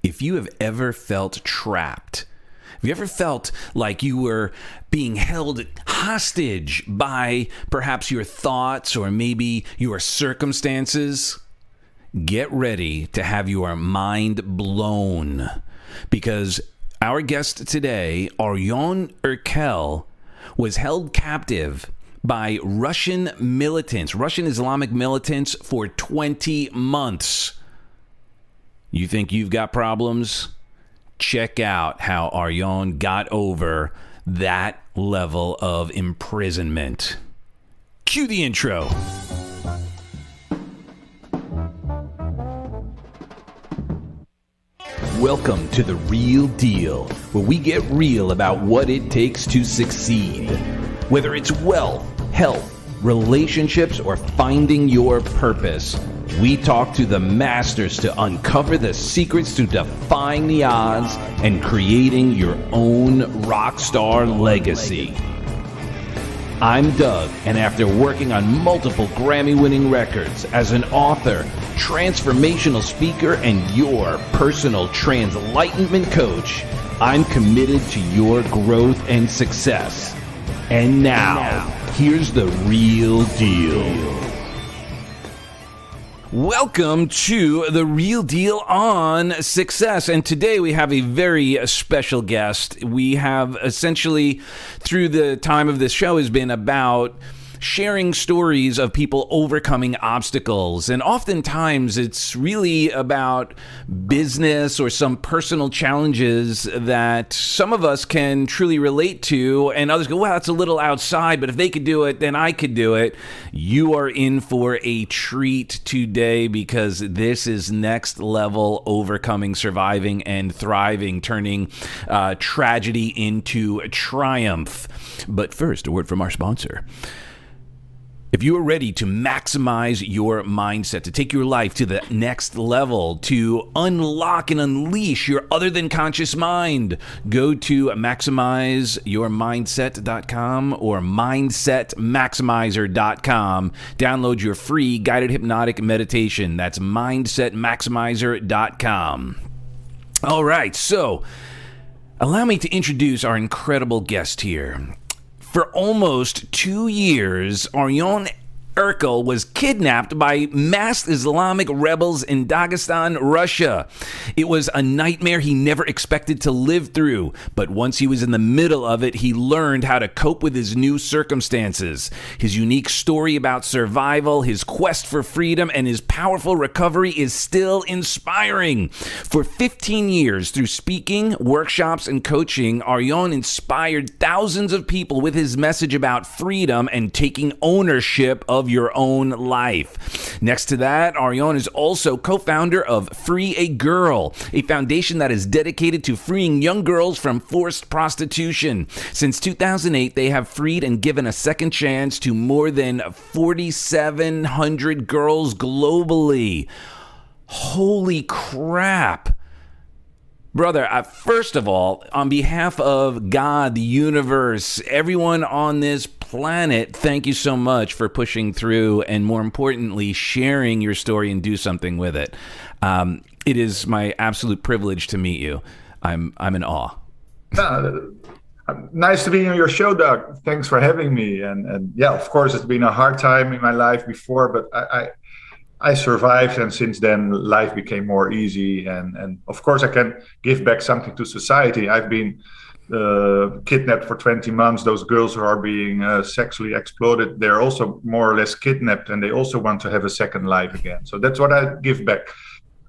If you have ever felt trapped, have you ever felt like you were being held hostage by perhaps your thoughts or maybe your circumstances? Get ready to have your mind blown, because our guest today, Arjan Erkel, was held captive by Russian militants, Russian Islamic militants, for 20 months. You think you've got problems? Check out how Arjan got over that level of imprisonment. Cue the intro. Welcome to The Real Deal, where we get real about what it takes to succeed. Whether it's wealth, health, relationships, or finding your purpose, we talk to the masters to uncover the secrets to defying the odds and creating your own rock star legacy. I'm Doug, and after working on multiple Grammy-winning records as an author, transformational speaker, and your personal translightenment coach, I'm committed to your growth and success. And now, here's the real deal. Welcome to The Real Deal on Success. And today we have a very special guest. We have essentially, through the time of this show, has been about sharing stories of people overcoming obstacles. And oftentimes it's really about business or some personal challenges that some of us can truly relate to, and others go, well, that's a little outside, but if they could do it, then I could do it. You are in for a treat today, because this is next level overcoming, surviving, and thriving, turning tragedy into triumph. But first, a word from our sponsor. If you are ready to maximize your mindset, to take your life to the next level, to unlock and unleash your other than conscious mind, go to maximizeyourmindset.com or mindsetmaximizer.com. Download your free guided hypnotic meditation. That's mindsetmaximizer.com. All right, so allow me to introduce our incredible guest here. For almost 2 years, Arjan Erkel was kidnapped by masked Islamic rebels in Dagestan, Russia. It was a nightmare he never expected to live through, but once he was in the middle of it, he learned how to cope with his new circumstances. His unique story about survival, his quest for freedom, and his powerful recovery is still inspiring. For 15 years, through speaking, workshops, and coaching, Arjan inspired thousands of people with his message about freedom and taking ownership of your own life. Next to that, Arjan is also co-founder of Free a Girl, a foundation that is dedicated to freeing young girls from forced prostitution. Since 2008, they have freed and given a second chance to more than 4,700 girls globally. Holy crap. Brother, first of all, on behalf of God, the universe, everyone on this planet, thank you so much for pushing through and, more importantly, sharing your story and do something with it. It is my absolute privilege to meet you. I'm in awe. Nice to be on your show, Doug. Thanks for having me. And yeah, of course, it's been a hard time in my life before, but I survived, and since then life became more easy, and of course I can give back something to society. I've been kidnapped for 20 months. Those girls who are being sexually exploited, they're also more or less kidnapped, and they also want to have a second life again. So that's what I give back.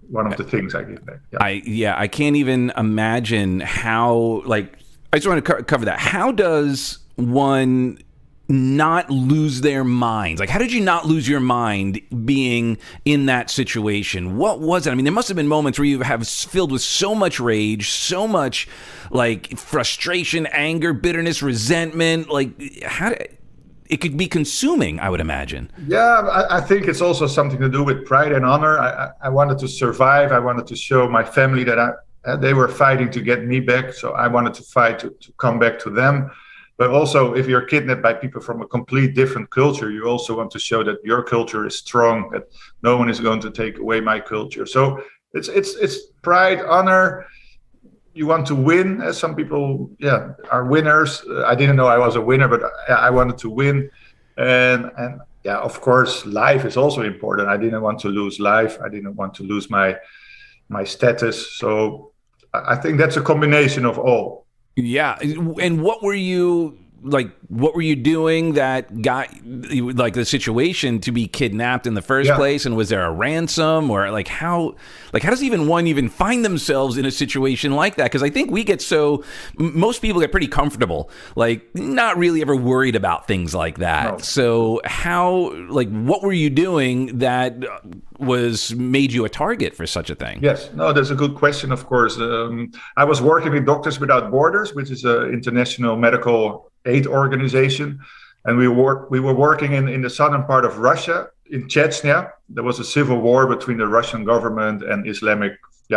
One of the things I give back. Yeah. I can't even imagine how, I just want to cover that. How does one not lose their minds? How did you not lose your mind being in that situation? What was it? I mean, there must have been moments where you have filled with so much rage, so much frustration, anger, bitterness, resentment. It could be consuming, I would imagine. Yeah, I think it's also something to do with pride and honor. I wanted to survive. I wanted to show my family that they were fighting to get me back. So I wanted to fight to come back to them. But also, if you're kidnapped by people from a complete different culture, you also want to show that your culture is strong, that no one is going to take away my culture. So It's pride, honor. You want to win. As some people, are winners. I didn't know I was a winner, but I wanted to win. And yeah, of course, life is also important. I didn't want to lose life. I didn't want to lose my status. So I think that's a combination of all. Yeah. And what were you doing that got like the situation to be kidnapped in the first place? And was there a ransom, or how does one even find themselves in a situation like that? Because I think most people get pretty comfortable, not really ever worried about things like that. No. So what were you doing that made you a target for such a thing? Yes, no, that's a good question. Of course, I was working with Doctors Without Borders, which is an international medical aid organization, and we were working in the southern part of Russia, in Chechnya. There was a civil war between the Russian government and Islamic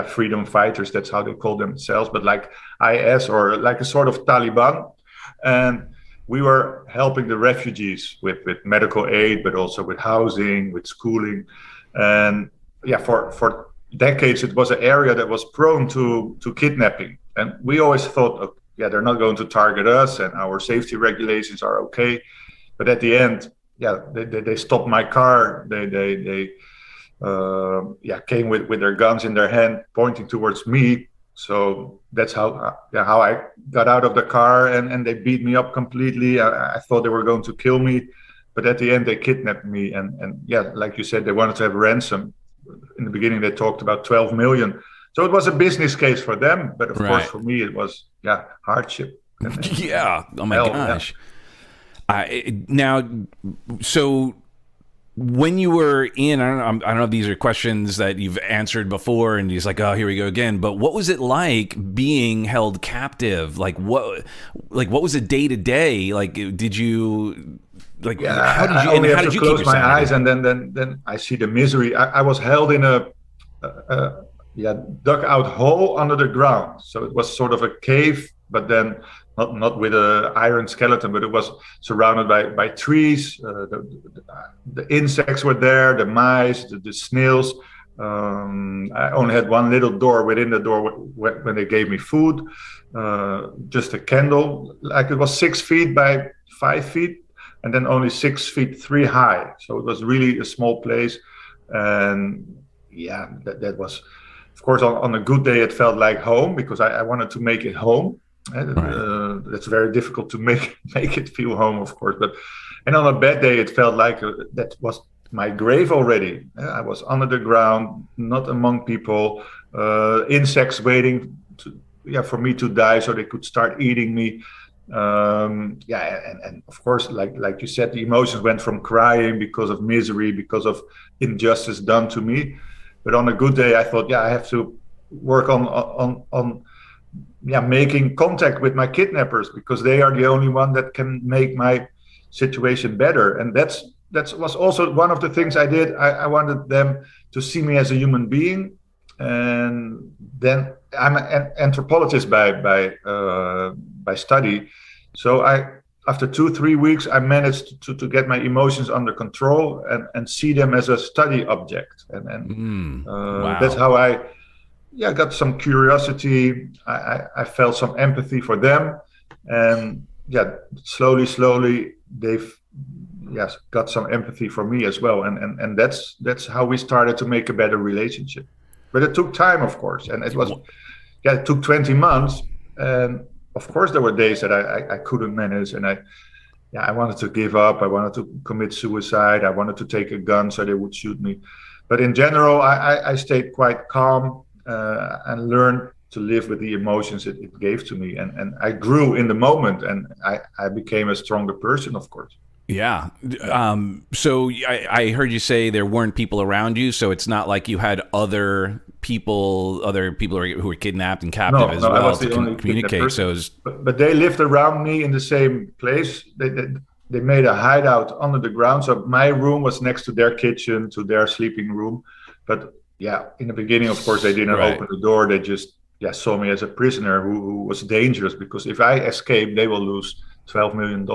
freedom fighters. That's how they call themselves, but like IS, or like a sort of Taliban. And we were helping the refugees with medical aid, but also with housing, with schooling. And for decades it was an area that was prone to kidnapping, and we always thought, they're not going to target us, and our safety regulations are okay. But at the end, they stopped my car. They came with their guns in their hand, pointing towards me. So that's how I got out of the car, and they beat me up completely. I thought they were going to kill me, but at the end they kidnapped me. And like you said, they wanted to have ransom. In the beginning, they talked about 12 million. So it was a business case for them, but of course for me it was hardship. Oh my gosh. Now, so when you were in, I don't know if these are questions that you've answered before, and he's like, oh, here we go again. But what was it like being held captive? What was it day to day? Did you? How did you? I only have to close my eyes, and then I see the misery. I was held in a dug out hole under the ground. So it was sort of a cave, but then not with an iron skeleton, but it was surrounded by trees. The insects were there, the mice, the snails. I only had one little door within the door when they gave me food, just a candle. It was 6 feet by 5 feet, and then only 6 feet 3 high. So it was really a small place. And that was, of course, on a good day, it felt like home, because I wanted to make it home. It's very difficult to make it feel home, of course. And on a bad day, it felt like that was my grave already. I was under the ground, not among people, insects waiting for me to die so they could start eating me. And of course, like you said, the emotions went from crying because of misery, because of injustice done to me. But on a good day, I thought, I have to work on making contact with my kidnappers, because they are the only one that can make my situation better. And that was also one of the things I did. I wanted them to see me as a human being. And then I'm an anthropologist by study. So after 2-3 weeks, I managed to get my emotions under control and see them as a study object. And wow. That's how I got some curiosity. I felt some empathy for them. And slowly they've got some empathy for me as well. And that's how we started to make a better relationship. But it took time, of course. And it was, it took 20 months. And of course, there were days that I couldn't manage, and I wanted to give up. I wanted to commit suicide. I wanted to take a gun so they would shoot me. But in general, I stayed quite calm and learned to live with the emotions it gave to me. And I grew in the moment, and I became a stronger person, of course. Yeah. So I heard you say there weren't people around you, so it's not like you had other people who were kidnapped and captive as well, I was the only communicate. So but they lived around me in the same place. They made a hideout under the ground. So my room was next to their kitchen, to their sleeping room. But in the beginning, of course, they didn't open the door. They just saw me as a prisoner who was dangerous, because if I escape, they will lose $12 million.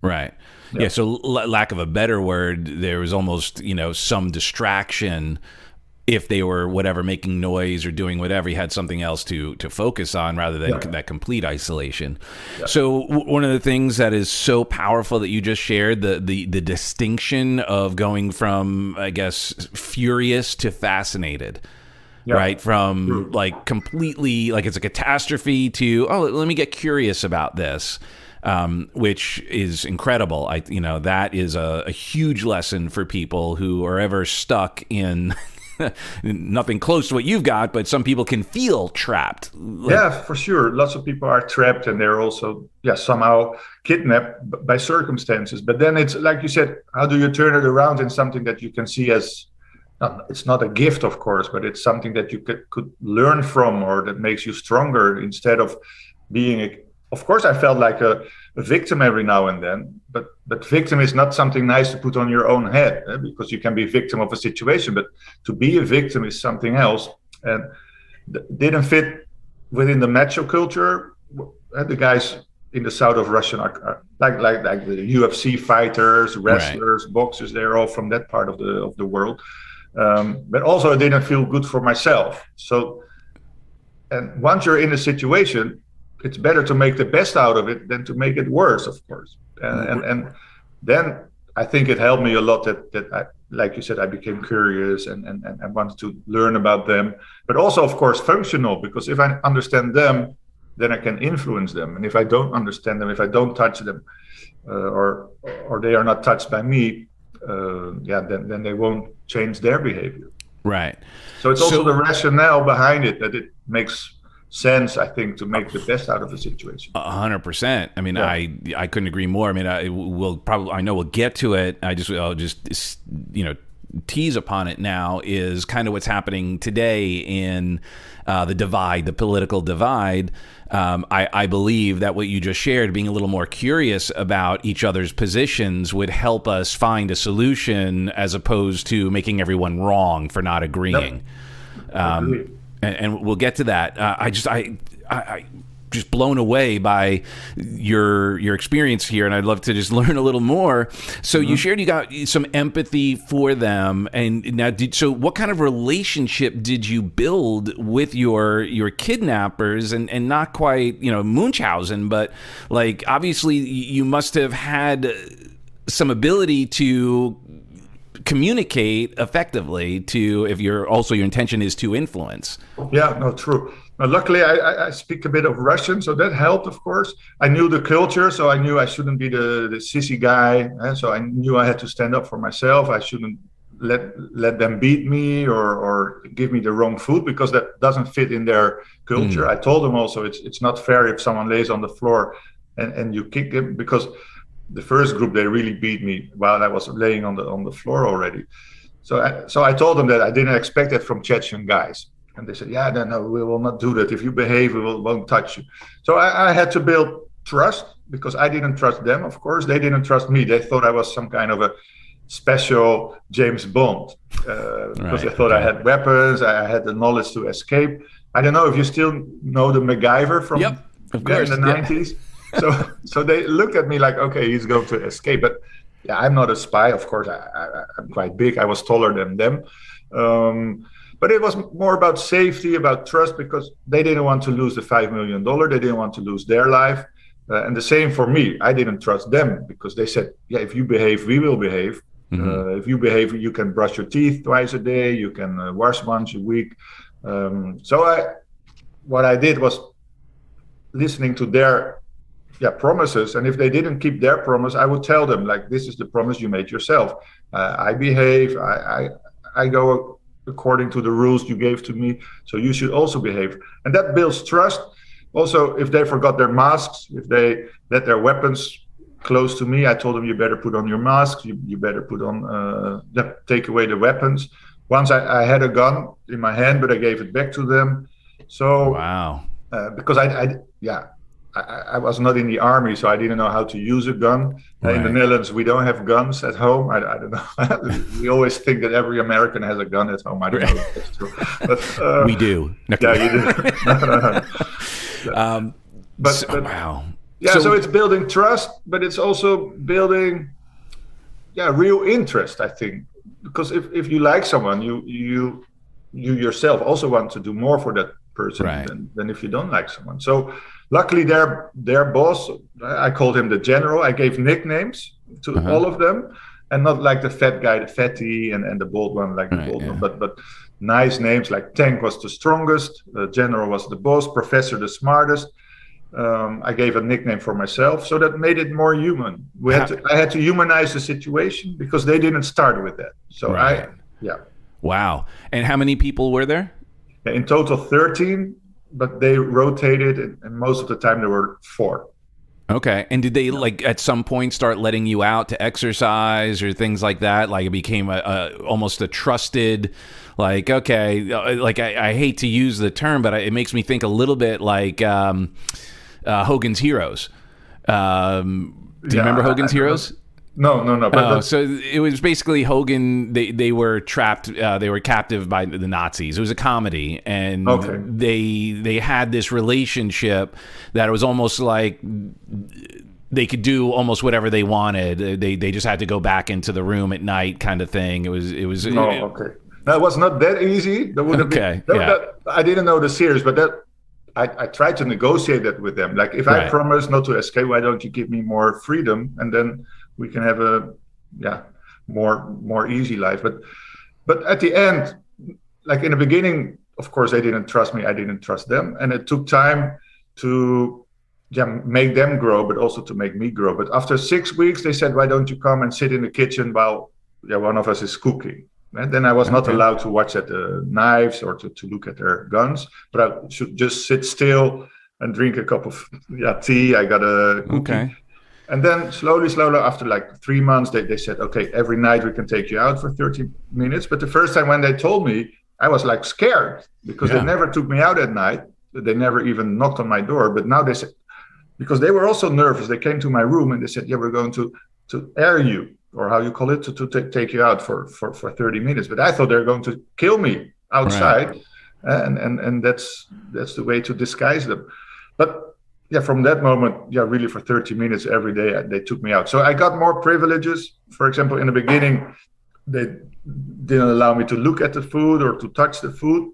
Right. Yeah. So lack of a better word, there was almost, some distraction if they were whatever making noise or doing whatever, he had something else to focus on rather than that complete isolation. Yeah. So one of the things that is so powerful that you just shared, the distinction of going from, I guess, furious to fascinated. Right? From like completely like it's a catastrophe to, oh, let me get curious about this. Which is incredible. That is a huge lesson for people who are ever stuck in nothing close to what you've got, but some people can feel trapped. Yeah, for sure. Lots of people are trapped, and they're also somehow kidnapped by circumstances. But then it's like you said, how do you turn it around in something that you can see as it's not a gift, of course, but it's something that you could learn from, or that makes you stronger, instead of being of course, I felt like a victim every now and then, but victim is not something nice to put on your own head, because you can be victim of a situation, but to be a victim is something else, and didn't fit within the macho culture. The guys in the south of Russia are like the UFC fighters, wrestlers, boxers. They're all from that part of the world, but also it didn't feel good for myself. So, and once you're in a situation, it's better to make the best out of it than to make it worse, of course. And then I think it helped me a lot that I, like you said, I became curious and I wanted to learn about them, but also, of course, functional, because if I understand them, then I can influence them. And if I don't understand them, if I don't touch them, or they are not touched by me, then they won't change their behavior. Right. So it's also the rationale behind it, that it makes sense, I think, to make the best out of the situation. 100%. I mean, I couldn't agree more. I mean, I know we'll get to it. I'll just tease upon it now, is kind of what's happening today in the political divide. I believe that what you just shared, being a little more curious about each other's positions, would help us find a solution, as opposed to making everyone wrong for not agreeing. Yep. And we'll get to that. I just blown away by your experience here, and I'd love to just learn a little more. So you shared you got some empathy for them, and now so what kind of relationship did you build with your kidnappers, and not quite Munchausen, but like obviously you must have had some ability to communicate effectively if your intention is to influence. Yeah, no, true. Luckily, I speak a bit of Russian, so that helped, of course. I knew the culture, so I knew I shouldn't be the sissy guy. So I knew I had to stand up for myself. I shouldn't let them beat me or give me the wrong food, because that doesn't fit in their culture. I told them also it's not fair if someone lays on the floor and you kick them, because the first group, they really beat me while I was laying on the floor already. So I told them that I didn't expect that from Chechen guys. And they said, no, we will not do that. If you behave, we won't touch you. So I had to build trust, because I didn't trust them, of course. They didn't trust me. They thought I was some kind of a special James Bond, because they thought I had weapons, I had the knowledge to escape. I don't know if you still know the MacGyver from in the 90s. So they looked at me like, okay, he's going to escape. But I'm not a spy. Of course, I'm quite big. I was taller than them. But it was more about safety, about trust, because they didn't want to lose the $5 million. They didn't want to lose their life. And the same for me. I didn't trust them, because they said, if you behave, we will behave. If you behave, you can brush your teeth twice a day. You can wash once a week. What I did was listening to their promises, and if they didn't keep their promise, I would tell them, like, this is the promise you made yourself. I behave, I go according to the rules you gave to me, so you should also behave. And that builds trust. Also, if they forgot their masks, if they let their weapons close to me, I told them, you better put on your masks, you better put on, take away the weapons. Once I had a gun in my hand, but I gave it back to them. So wow, because I was not in the army, so I didn't know how to use a gun. In the Netherlands, we don't have guns at home. I don't know. We always think that every American has a gun at home. I don't know if that's true. But, we do. Yeah, you do. Wow. Yeah, so it's building trust, but it's also building real interest, I think. Because if you like someone, you you yourself also want to do more for that person Right. than if you don't like someone. So luckily their boss, I called him the general. I gave nicknames to all of them, and not like the fat guy, the fatty, and the bald one, like the bald one, but nice names like Tank was the strongest, General was the boss, Professor the smartest. I gave a nickname for myself, so that made it more human. I had to humanize the situation because they didn't start with that. So Wow. And how many people were there? In total 13, but they rotated, and most of the time there were 4. Okay. And did they like at some point start letting you out to exercise or things like that? Like it became almost a trusted, like, okay, like I hate to use the term, but it makes me think a little bit like Hogan's Heroes. Do you remember Hogan's Heroes? No. But so it was basically Hogan. They were trapped. They were captive by the Nazis. It was a comedy, and they had this relationship that it was almost like they could do almost whatever they wanted. They just had to go back into the room at night, kind of thing. It was. That was not that easy. That would have been. I didn't know the series, but I tried to negotiate that with them. Like, if I promise not to escape, why don't you give me more freedom, and then we can have a more easy life. But at the end, like in the beginning, of course they didn't trust me, I didn't trust them, and it took time to make them grow, but also to make me grow. But after 6 weeks, they said, why don't you come and sit in the kitchen while one of us is cooking? And then I was not allowed to watch at the knives or to look at their guns, but I should just sit still and drink a cup of tea. I got a cookie. And then slowly, after like 3 months, they said, okay, every night we can take you out for 30 minutes. But the first time when they told me, I was like scared because they never took me out at night. They never even knocked on my door. But now they said, because they were also nervous, they came to my room and they said, we're going to air you, or how you call it, to take you out for 30 minutes. But I thought they were going to kill me outside. And that's the way to disguise them. But from that moment, really for 30 minutes every day, they took me out. So I got more privileges. For example, in the beginning, they didn't allow me to look at the food or to touch the food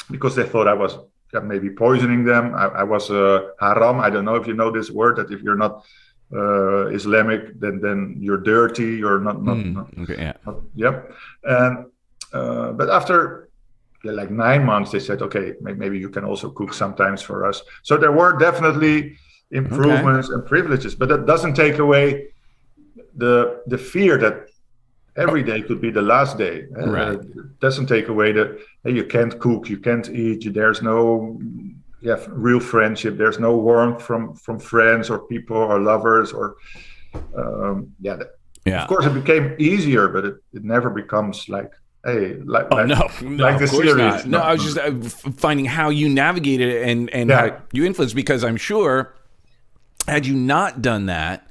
because they thought I was maybe poisoning them. I was haram. I don't know if you know this word, that if you're not Islamic, then you're dirty. You're not. And but after like 9 months, they said, okay, maybe you can also cook sometimes for us. So there were definitely improvements and privileges, but that doesn't take away the fear that every day could be the last day. It doesn't take away that you can't cook, you can't eat, there's no real friendship, there's no warmth from friends or people or lovers or of course it became easier, but it never becomes like like the series. Not. No, I was just finding how you navigated it and how you influenced, because I'm sure had you not done that,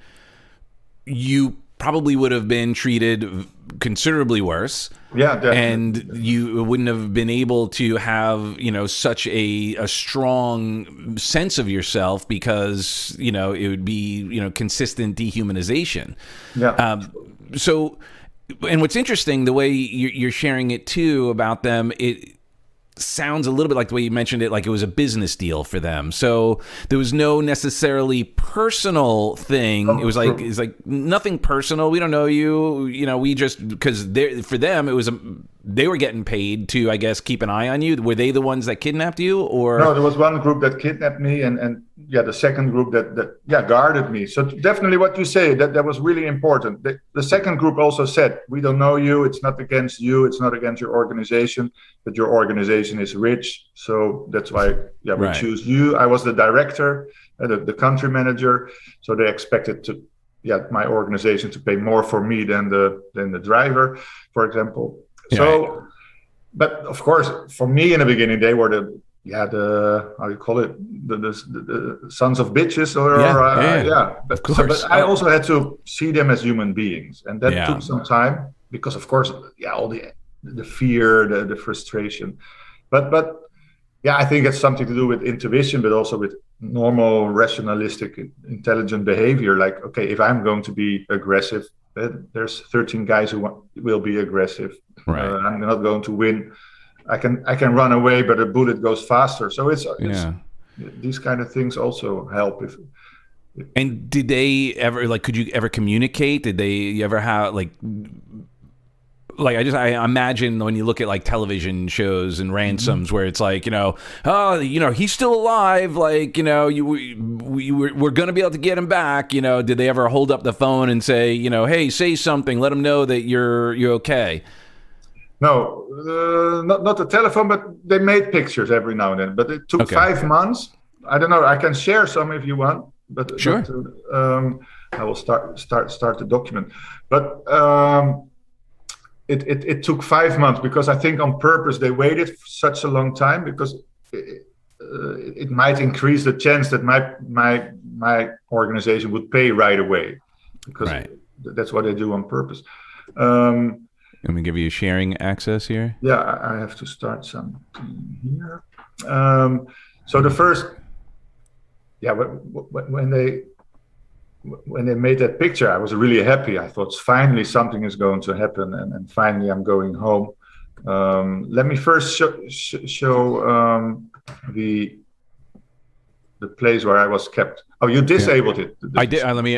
you probably would have been treated considerably worse. Yeah, definitely. And you wouldn't have been able to have, such a strong sense of yourself because, it would be, consistent dehumanization. Yeah. And what's interesting, the way you're sharing it too about them, it sounds a little bit like the way you mentioned it, like it was a business deal for them. So there was no necessarily personal thing. It's like nothing personal. We don't know you. We just, because for them it was they were getting paid to, I guess, keep an eye on you. Were they the ones that kidnapped you, or no? There was one group that kidnapped me, and the second group that guarded me. So definitely what you say, that was really important. The second group also said, we don't know you. It's not against you. It's not against your organization. But your organization is rich, so that's why we choose you. I was the director, the country manager, so they expected my organization to pay more for me than the driver, for example. So, but of course, for me in the beginning, they were the how you call it, the sons of bitches, Of course. But I also had to see them as human beings, and that took some time because, of course, all the fear, the frustration, but I think it's something to do with intuition, but also with normal, rationalistic, intelligent behavior. Like, okay, if I'm going to be aggressive, there's 13 guys who will be aggressive. I'm not going to win I can run away, but a bullet goes faster. So it's Yeah. these kind of things also help. And did they ever, like, could you ever communicate? Did they ever have, like I imagine when you look at like television shows and ransoms where it's like, oh, he's still alive. Like, we're going to be able to get him back. Did they ever hold up the phone and say, hey, say something, let him know that you're okay? No, not the telephone, but they made pictures every now and then. But it took 5 months. I don't know. I can share some if you want. But sure. I will start the document. But it took 5 months because I think on purpose they waited such a long time because it might increase the chance that my organization would pay right away, because that's what they do on purpose. Let me give you sharing access here. Yeah, I have to start something here. So the first, when they made that picture, I was really happy. I thought finally something is going to happen, and finally I'm going home. Let me first show the place where I was kept. Oh, you disabled it. I did. Let me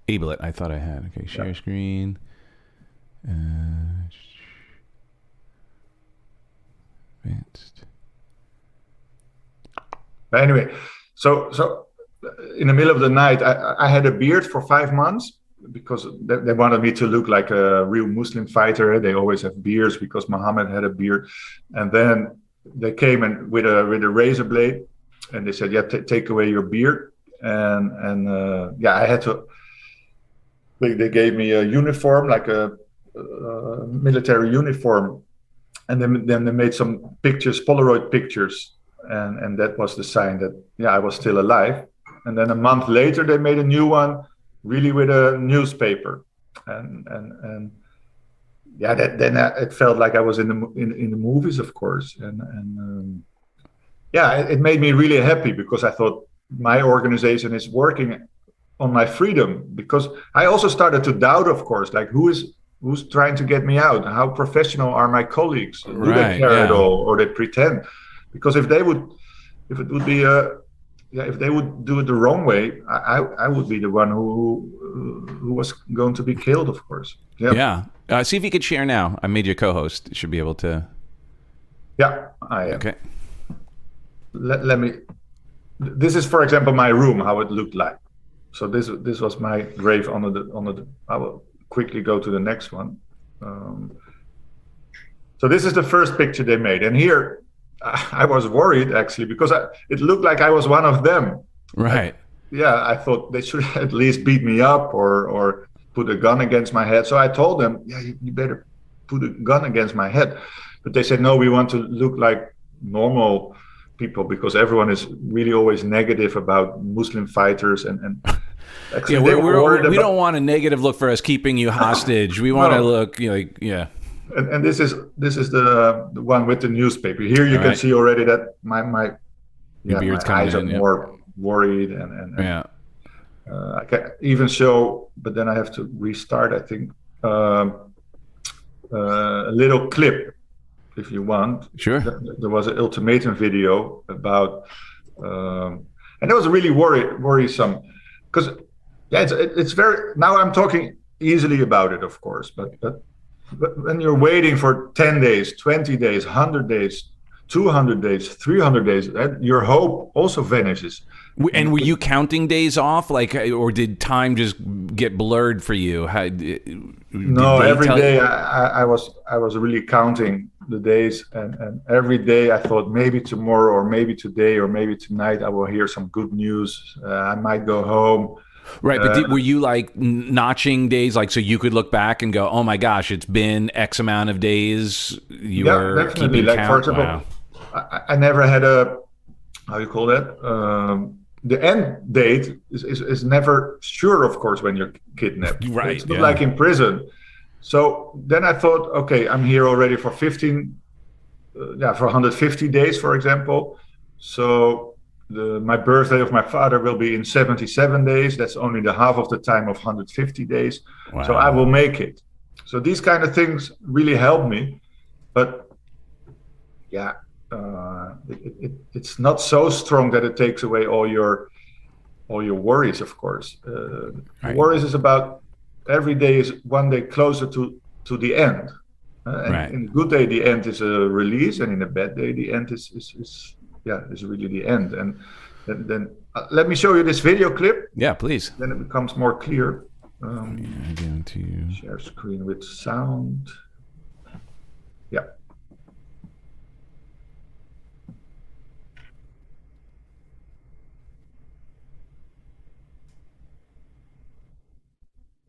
able it. I thought I had. Okay, share screen. Advanced. But anyway, so in the middle of the night, I had a beard for 5 months because they wanted me to look like a real Muslim fighter. They always have beards because Muhammad had a beard. And then they came in with a razor blade, and they said, take away your beard. And I had to. They gave me a uniform, like a military uniform, and then they made some pictures, Polaroid pictures, and that was the sign that I was still alive. And then a month later they made a new one, really with a newspaper, and then it felt like I was in the movies, of course, and it made me really happy because I thought my organization is working on my freedom, because I also started to doubt, of course, like who's trying to get me out? How professional are my colleagues? Do they care at all, or they pretend? Because if they would do it the wrong way, I would be the one who was going to be killed, of course. Yeah. See if you could share now. I made you co-host. You should be able to. Yeah, I am. Okay. Let me. This is, for example, my room. How it looked like. So this was my grave under the. I will quickly go to the next one. So this is the first picture they made, and here I was worried actually because it looked like I was one of them. Right. I thought they should at least beat me up or put a gun against my head. So I told them, you better put a gun against my head. But they said, no, we want to look like normal people because everyone is really always negative about Muslim fighters and actually we don't want a negative look for us keeping you hostage. We want to look And this is the one with the newspaper. Here you can see already that my eyes are more worried and I can even show, but then I have to restart. I think a little clip, if you want. Sure. There was an ultimatum video about, and it was really worrisome because it's very. Now I'm talking easily about it, of course, but when you're waiting for 10 days, 20 days, 100 days, 200 days, 300 days, your hope also vanishes. And were you counting days off, or did time just get blurred for you? No, every day I was really counting the days, and every day I thought maybe tomorrow or maybe today or maybe tonight I will hear some good news. I might go home. Right, but were you notching days, so you could look back and go, "Oh my gosh, it's been X amount of days"? You were definitely. Keeping count. For example, I never had a, how you call that? The end date is never sure, of course, when you're kidnapped. Right, it's not like in prison. So then I thought, okay, I'm here already for 150 days, for example. So my birthday of my father will be in 77 days. That's only the half of the time of 150 days. Wow. So I will make it. So these kind of things really help me. but yeah, it's not so strong that it takes away all your worries. Of course, Right. worries is about every day is one day closer to the end. And Right. in a good day, the end is a release, and in a bad day, the end is really the end. And then let me show you this video clip. Yeah, please. Then it becomes more clear. Going to Share screen with sound. Yeah.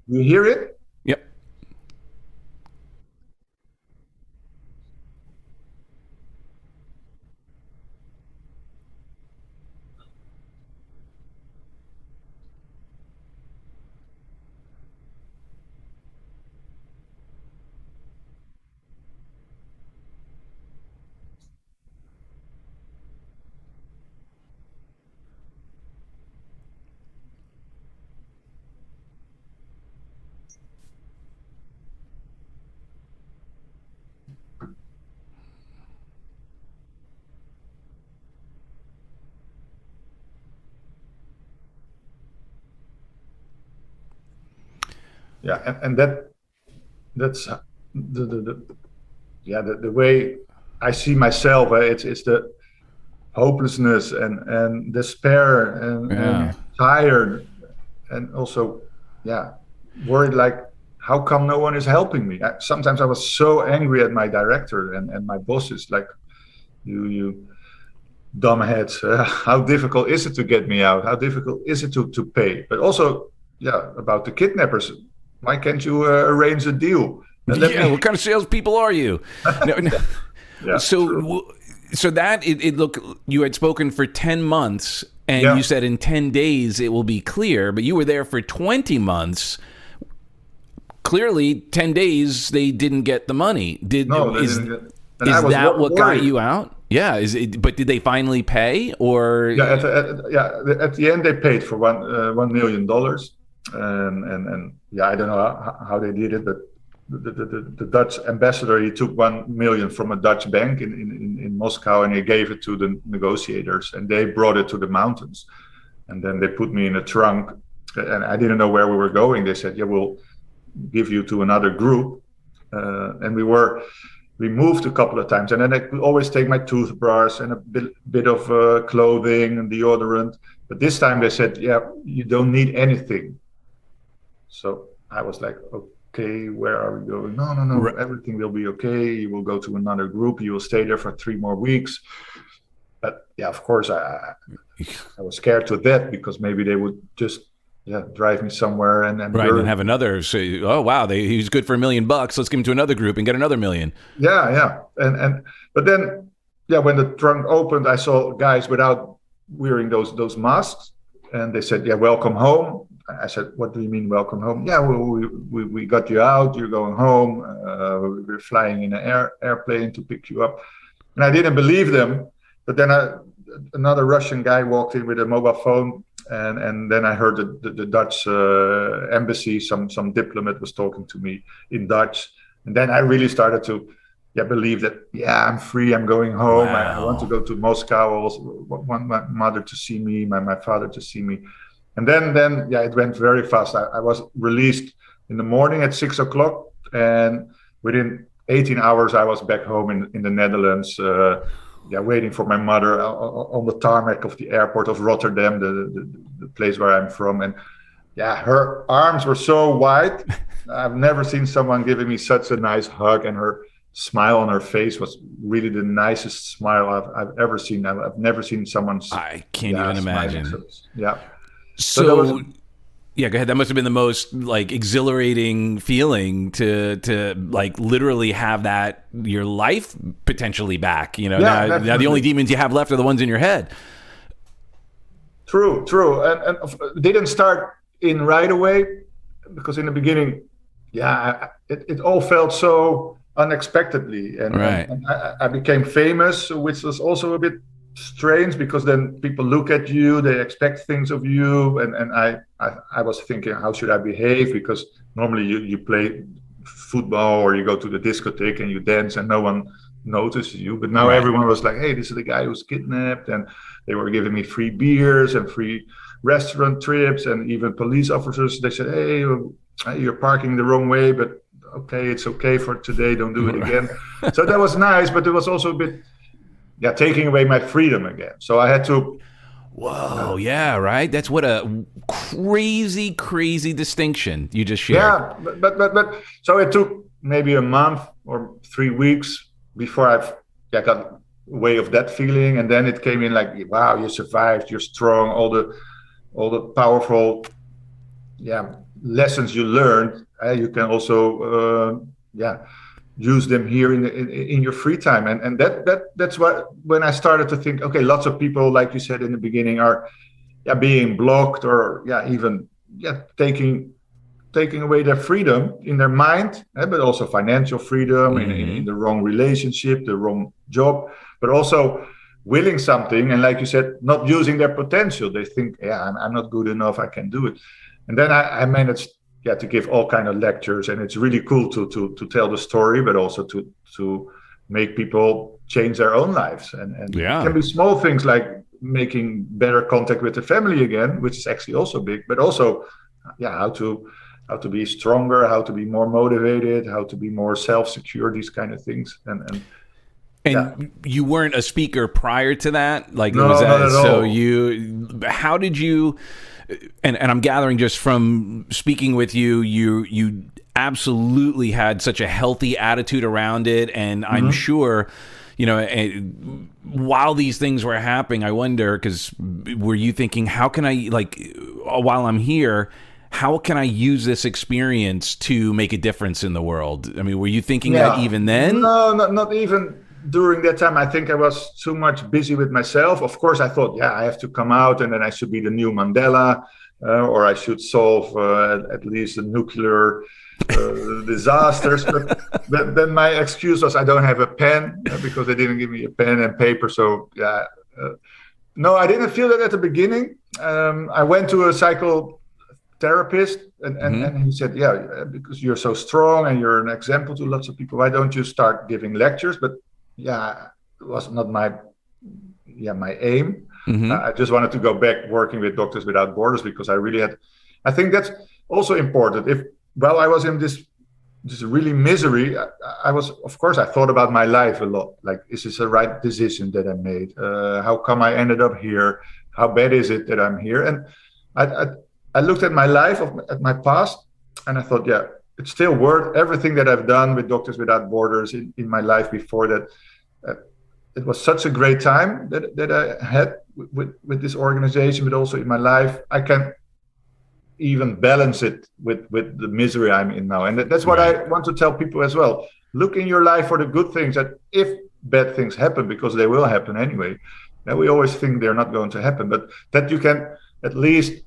You hear it? Yep. Yeah, and that's the way I see myself. It's the hopelessness and despair and tired, and also worried, like, how come no one is helping me? Sometimes I was so angry at my director and my bosses, like, you dumbheads, how difficult is it to get me out? How difficult is it to pay? But also, about the kidnappers, why can't you arrange a deal? What kind of salespeople are you? Yeah, so that it looked, you had spoken for 10 months, and you said in 10 days it will be clear, but you were there for 20 months. Clearly, 10 days they didn't get the money. Is that what got you out? Yeah. But did they finally pay, or? Yeah. At the end they paid for $1 million, and I don't know how they did it, but the Dutch ambassador, he took 1 million from a Dutch bank in Moscow, and he gave it to the negotiators, and they brought it to the mountains, and then they put me in a trunk, and I didn't know where we were going. They said, we'll give you to another group, and we moved a couple of times, and then I could always take my toothbrush and a bit of clothing and deodorant. But this time they said, you don't need anything. So I was like, okay, where are we going? No, everything will be okay. You will go to another group. You will stay there for 3 more weeks. But of course, I was scared to death, because maybe they would just drive me somewhere and have another. Say, oh wow, he's good for $1 million. Let's give him to another group and get another $1 million. But then when the trunk opened, I saw guys without wearing those masks, and they said, welcome home. I said, what do you mean welcome home? We got you out, you're going home. We're flying in an airplane to pick you up. And I didn't believe them. But then another Russian guy walked in with a mobile phone, and then I heard the Dutch embassy, some diplomat was talking to me in Dutch. And then I really started to believe that, I'm free, I'm going home. Wow. I want to go to Moscow. I also want my mother to see me, my father to see me. And then it went very fast. I was released in the morning at 6 o'clock, and within 18 hours I was back home in the Netherlands, waiting for my mother on the tarmac of the airport of Rotterdam, the place where I'm from. And her arms were so wide. I've never seen someone giving me such a nice hug, and her smile on her face was really the nicest smile I've ever seen. I've never seen someone. I can't even imagine. So go ahead. That must have been the most exhilarating feeling to literally have that, your life potentially back. Now the only demons you have left are the ones in your head. True, and it didn't start in right away, because in the beginning, it all felt so unexpectedly, and I became famous, which was also a bit strange, because then people look at you, they expect things of you, and I was thinking, how should I behave? Because normally you play football or you go to the discotheque and you dance and no one notices you. But now Right. everyone was like, hey, this is the guy who's kidnapped. And they were giving me free beers and free restaurant trips. And even police officers, they said, hey, you're parking the wrong way, but okay, it's okay for today. Don't do it again. So that was nice, but it was also a bit, taking away my freedom again. So I had to. Whoa, yeah, right. That's what a crazy, crazy distinction you just shared. Yeah, but so it took maybe a month or 3 weeks before I got away of that feeling, and then it came in like, wow, you survived, you're strong, all the powerful, lessons you learned. You can also, use them here in your free time, and that's what, when I started to think, okay, lots of people, like you said in the beginning, are being blocked or even taking away their freedom in their mind, but also financial freedom in the wrong relationship, the wrong job, but also willing something, and like you said, not using their potential. They think, I'm not good enough, I can do it. And then I managed to give all kind of lectures, and it's really cool to tell the story, but also to make people change their own lives. And it can be small things like making better contact with the family again, which is actually also big, but also how to be stronger, how to be more motivated, how to be more self-secure, these kind of things. And you weren't a speaker prior to that? Like, no, was that, not at so all. How did you, and I'm gathering just from speaking with you, you absolutely had such a healthy attitude around it. And I'm sure, while these things were happening, I wonder, because were you thinking, how can I, while I'm here, how can I use this experience to make a difference in the world? I mean, were you thinking that even then? No, not even during that time. I think I was too much busy with myself. Of course, I thought, I have to come out, and then I should be the new Mandela, or I should solve at least the nuclear disasters. But then my excuse was, I don't have a pen, because they didn't give me a pen and paper. So no, I didn't feel that at the beginning. I went to a psychotherapist, and he said, because you're so strong and you're an example to lots of people, why don't you start giving lectures? But it was not my aim. I just wanted to go back working with Doctors Without Borders, because I think that's also important. While I was in this really misery, I was, of course, I thought about my life a lot. Like, is this the right decision that I made? How come I ended up here? How bad is it that I'm here? And I looked at my life, at my past, and I thought, it's still worth everything that I've done with Doctors Without Borders in my life before that. It was such a great time that I had with this organization, but also in my life. I can even balance it with the misery I'm in now. And that's what I want to tell people as well. Look in your life for the good things, that if bad things happen, because they will happen anyway, and we always think they're not going to happen, but that you can at least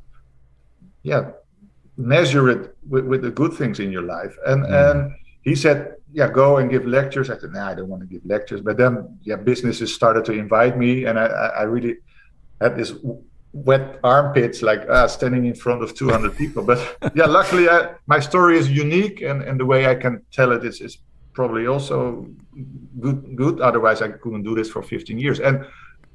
measure it with the good things in your life. And he said, go and give lectures. I said, I don't want to give lectures. But then businesses started to invite me, and I really had this wet armpits, like standing in front of 200 people. But luckily my story is unique, and the way I can tell it is probably also good. Otherwise I couldn't do this for 15 years. And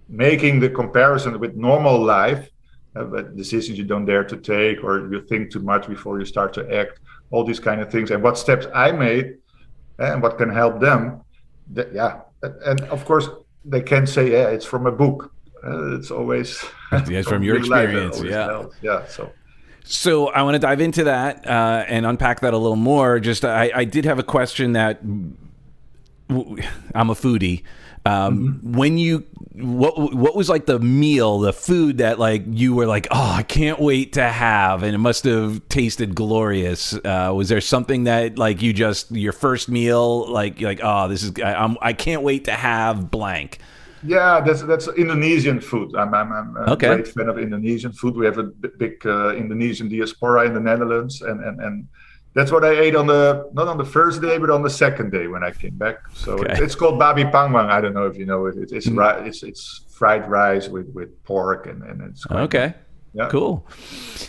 making the comparison with normal life, but decisions you don't dare to take, or you think too much before you start to act, all these kind of things, and what steps I made and what can help them. And of course they can say, it's from a book. It's always from your experience. So I want to dive into that and unpack that a little more. Just I did have a question that I'm a foodie. When what was like the meal, the food that like you were like, I can't wait to have, and it must have tasted glorious. Was there something that like your first meal, like you're like, I can't wait to have blank? Yeah, that's Indonesian food. I'm a great fan of Indonesian food. We have a big Indonesian diaspora in the Netherlands, and that's what I ate not on the first day, but on the second day when I came back. So it's called babi panggang. I don't know if you know it. It's fried rice with pork, and it's quite cool.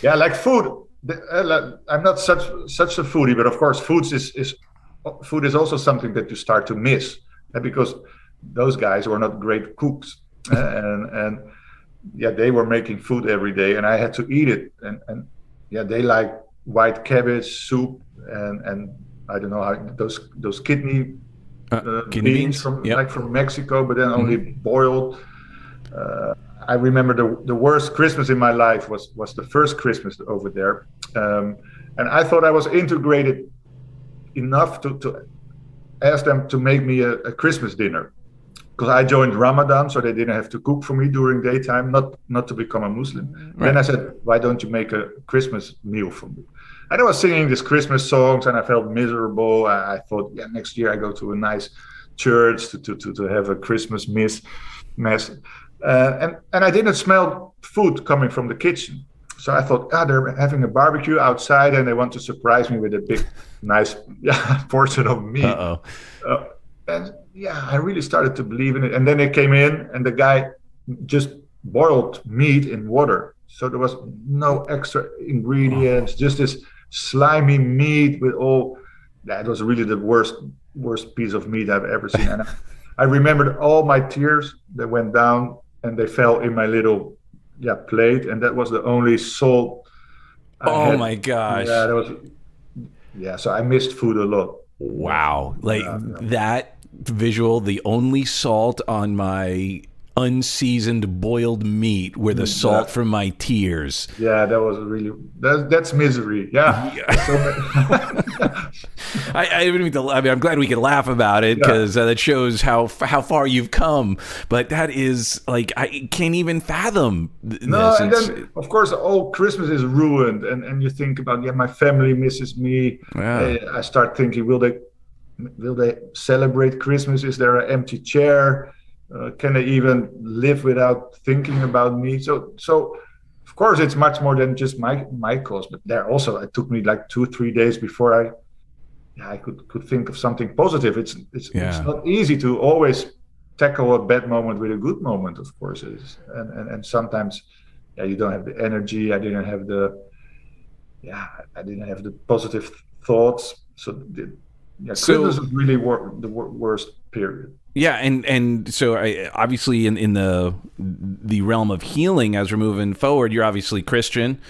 Yeah, like food. I'm not such a foodie, but of course, foods is food is also something that you start to miss, because those guys were not great cooks, and yeah, they were making food every day, and I had to eat it, and yeah, they like white cabbage soup, and I don't know how those kidney beans from like from Mexico, but then only boiled. I remember the worst Christmas in my life was the first Christmas over there, and I thought I was integrated enough to ask them to make me a Christmas dinner, because I joined Ramadan, so they didn't have to cook for me during daytime, not to become a Muslim. Right. Then I said, why don't you make a Christmas meal for me? And I was singing these Christmas songs, and I felt miserable. I thought, yeah, next year I go to a nice church to have a Christmas mess. And I didn't smell food coming from the kitchen. So I thought, they're having a barbecue outside, and they want to surprise me with a big, nice portion of meat. And yeah, I really started to believe in it. And then they came in, and the guy just boiled meat in water. So there was no extra ingredients, just this slimy meat with all. That was really the worst piece of meat I've ever seen. And I remembered all my tears that went down, and they fell in my little plate, and that was the only salt I had. My gosh. Yeah, that was. So I missed food a lot. Wow. That visual, the only salt on my unseasoned boiled meat were the salt from my tears. Yeah, that was really that's misery. Yeah. I didn't mean to. I mean, I'm glad we could laugh about it, because that shows how far you've come. But that is like, I can't even fathom this. No, and then of course all Christmas is ruined, and you think about my family misses me. Yeah. I start thinking, will they celebrate Christmas? Is there an empty chair? Can they even live without thinking about me? So of course it's much more than just my cause, but there also it took me like 2-3 days before I could think of something positive. It's not easy to always tackle a bad moment with a good moment, of course. And sometimes you don't have the energy. I didn't have the positive thoughts. So Christmas is really the worst period. Yeah, and so obviously in the realm of healing, as we're moving forward, you're obviously Christian.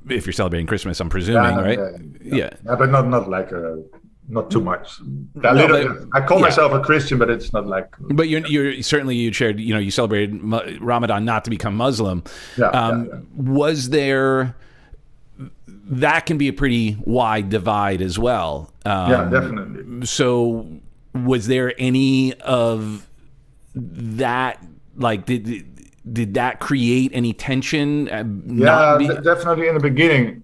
If you're celebrating Christmas, I'm presuming, right? Yeah, but not too much. I call myself a Christian, but it's not like. But you're certainly, you shared, you celebrated Ramadan not to become Muslim. Was there? That can be a pretty wide divide as well. Definitely. So, was there any of that? Like, did that create any tension? Definitely in the beginning.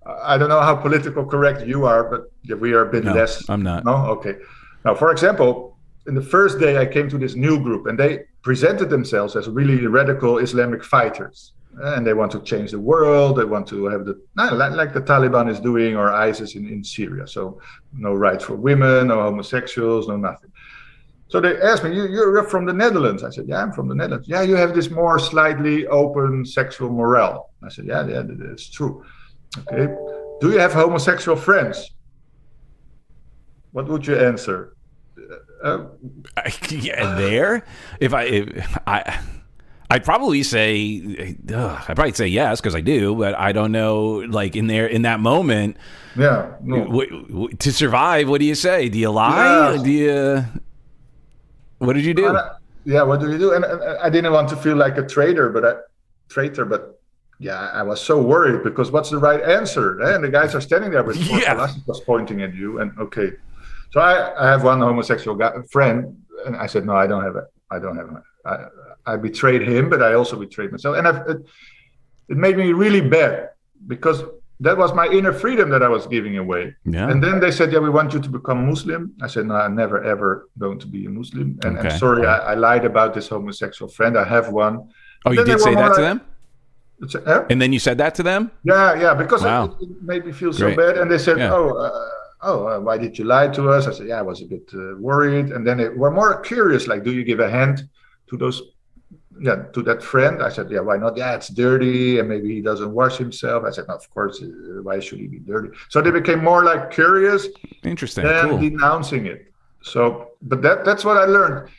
I don't know how political correct you are, but we are a bit less. I'm not. No? Okay. Now, for example, in the first day I came to this new group, and they presented themselves as really radical Islamic fighters. And they want to change the world. They want to have like the Taliban is doing, or ISIS in Syria. So no rights for women, no homosexuals, no nothing. So they asked me, you're from the Netherlands? I said, yeah, I'm from the Netherlands. Yeah, you have this more slightly open sexual morale. I said, yeah, that's true. Okay. Do you have homosexual friends? What would you answer? I'd probably say yes, because I do, but I don't know. Like in that moment, to survive, what do you say? Do you lie? What did you do? What do you do? And I didn't want to feel like a traitor, but I was so worried, because what's the right answer? And the guys are standing there with was pointing at you, and okay. So I have one homosexual friend, and I said, no, I don't have it. I betrayed him, but I also betrayed myself. And it made me really bad, because that was my inner freedom that I was giving away. Yeah. And then they said, we want you to become Muslim. I said, no, I'm never, ever going to be a Muslim. And I'm sorry, I lied about this homosexual friend. I have one. Oh, you did say that to them? And then you said that to them? Yeah, because it made me feel so bad. And they said, why did you lie to us? I said, I was a bit worried. And then they were more curious, like, do you give a hand to those to that friend, I said, yeah, why not? Yeah, it's dirty, and maybe he doesn't wash himself. I said, no, of course, why should he be dirty? So they became more like curious Interesting. than Cool. denouncing it. So, but that's what I learned.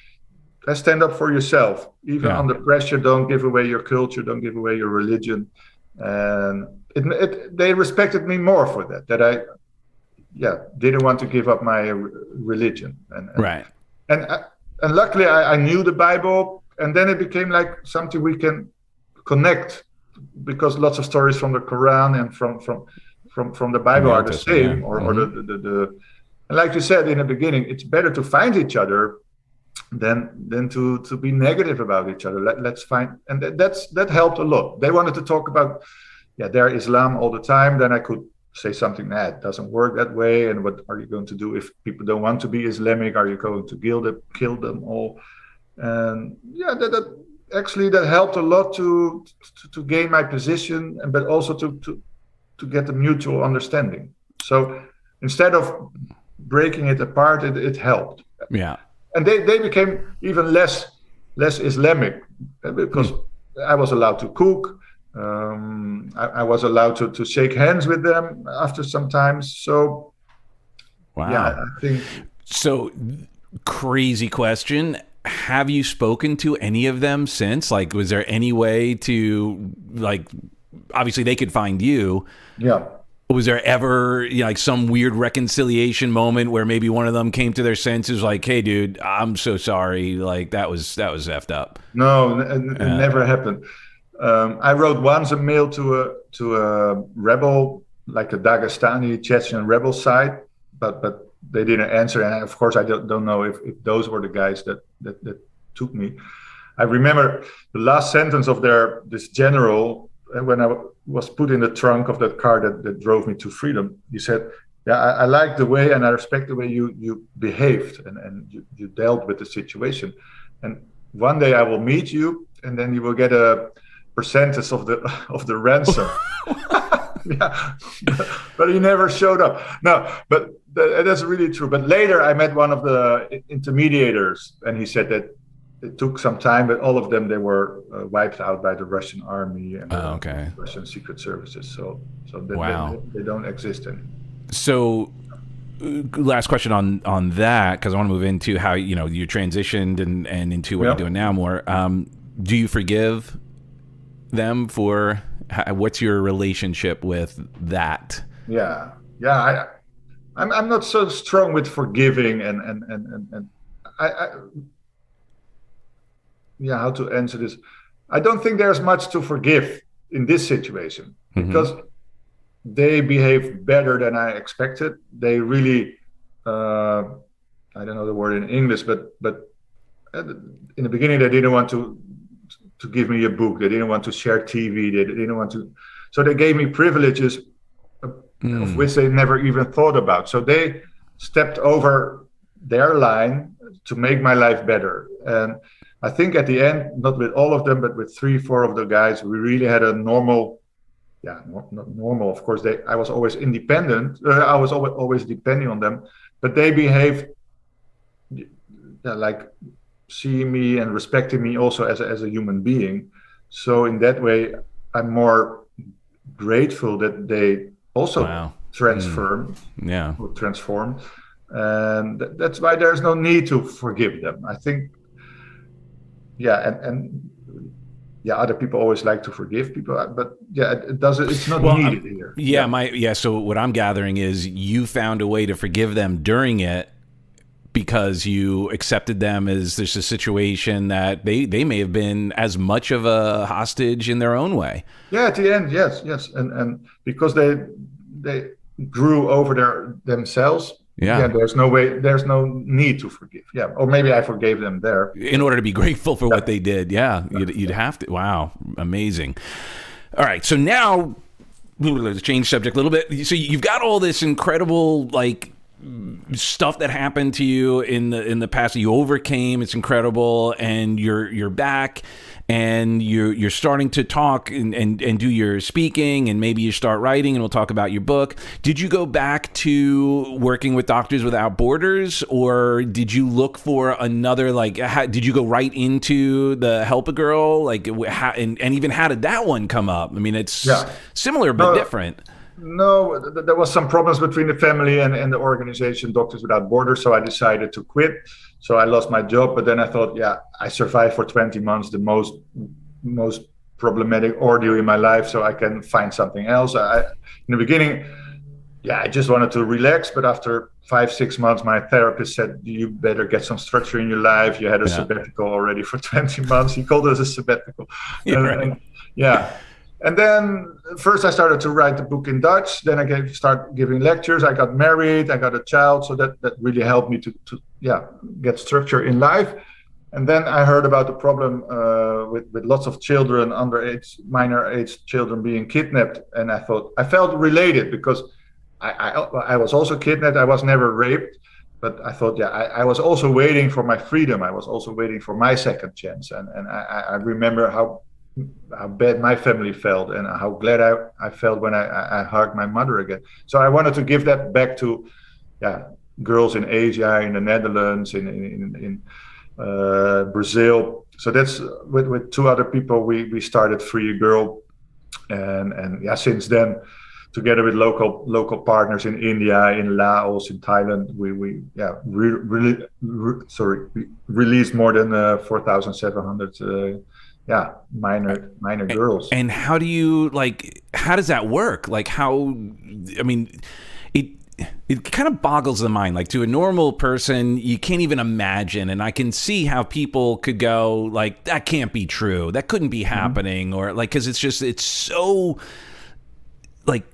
Stand up for yourself, even under pressure. Don't give away your culture. Don't give away your religion. And they respected me more for that. That I, didn't want to give up my religion. And luckily, I knew the Bible, and then it became like something we can connect, because lots of stories from the Quran and from the Bible are the same, or the. And like you said in the beginning, it's better to find each other than to be negative about each other. Let's find, and that helped a lot. They wanted to talk about their Islam all the time. Then I could say something that doesn't work that way, and what are you going to do if people don't want to be Islamic? Are you going to kill them all? And that helped a lot to gain my position, but also to get a mutual understanding. So instead of breaking it apart, it helped. Yeah. And they became even less Islamic, because I was allowed to cook. I was allowed to shake hands with them after some time. So, wow. I think. So, crazy question. Have you spoken to any of them since? Like, was there any way to, like, obviously they could find you. Yeah. Was there ever like some weird reconciliation moment where maybe one of them came to their senses, like, "Hey, dude, I'm so sorry. Like that was effed up." No, it never happened. I wrote once a mail to a rebel, like a Dagestani Chechen rebel site, but they didn't answer. And of course, I don't know if those were the guys that took me. I remember the last sentence of this general. When I was put in the trunk of that car that drove me to freedom, he said, I like the way and I respect the way you behaved and you dealt with the situation. And one day I will meet you, and then you will get a percentage of the ransom. But he never showed up. No, but that's really true. But later I met one of the intermediators, and he said that it took some time, but all of them, they were wiped out by the Russian army and the Russian secret services. So they don't exist anymore. So, last question on that, because I want to move into how you transitioned and into what you're doing now more. Do you forgive them for? What's your relationship with that? I'm not so strong with forgiving and I how to answer this? I don't think there's much to forgive in this situation, because they behave better than I expected. They really, I don't know the word in English, but in the beginning they didn't want to give me a book. They didn't want to share TV. They didn't want to. So they gave me privileges of which they never even thought about. So they stepped over their line to make my life better. And I think at the end, not with all of them, but with 3-4 of the guys, we really had a normal, not normal, of course. I was always independent. I was always depending on them, but they behaved like seeing me and respecting me also as a human being. So in that way, I'm more grateful that they also transformed. And that's why there's no need to forgive them. I think. Other people always like to forgive people, but it doesn't. It's not needed here. So what I'm gathering is you found a way to forgive them during it because you accepted them as there's a situation that they may have been as much of a hostage in their own way. Yeah, at the end, yes, and because they grew over themselves. There's no need to forgive. Or maybe I forgave them there. In order to be grateful for what they did. You'd have to. Wow, amazing. All right, so now let's change subject a little bit. So you've got all this incredible stuff that happened to you in the past that you overcame. It's incredible, and you're back, and you're starting to talk and do your speaking, and maybe you start writing, and we'll talk about your book. Did you go back to working with Doctors Without Borders, or did you look for another, like, did you go right into the Help a Girl, like, and even how did that one come up? I mean, it's similar but different. No, there was some problems between the family and the organization Doctors Without Borders, so I decided to quit. So I lost my job, but then I thought, I survived for 20 months, the most problematic ordeal in my life, so I can find something else. In the beginning, I just wanted to relax, but after 5-6 months, my therapist said, you better get some structure in your life. You had a sabbatical already for 20 months. He called it a sabbatical. And then first I started to write the book in Dutch. Then I start giving lectures. I got married. I got a child. So that really helped me to get structure in life. And then I heard about the problem with lots of children, underage, minor age children being kidnapped. And I felt related because I was also kidnapped. I was never raped. But I thought, I was also waiting for my freedom. I was also waiting for my second chance. And I remember how bad my family felt and how glad I felt when I hugged my mother again. So I wanted to give that back to girls in Asia, in the Netherlands, in Brazil. So that's with 2 other people we started Free a Girl, and since then, together with local partners in India, in Laos, in Thailand, we released more than 4,700 minor girls. And how do you, how does that work? It kind of boggles the mind. Like, to a normal person, you can't even imagine. And I can see how people could go, like, that can't be true. That couldn't be happening. Or, because it's so,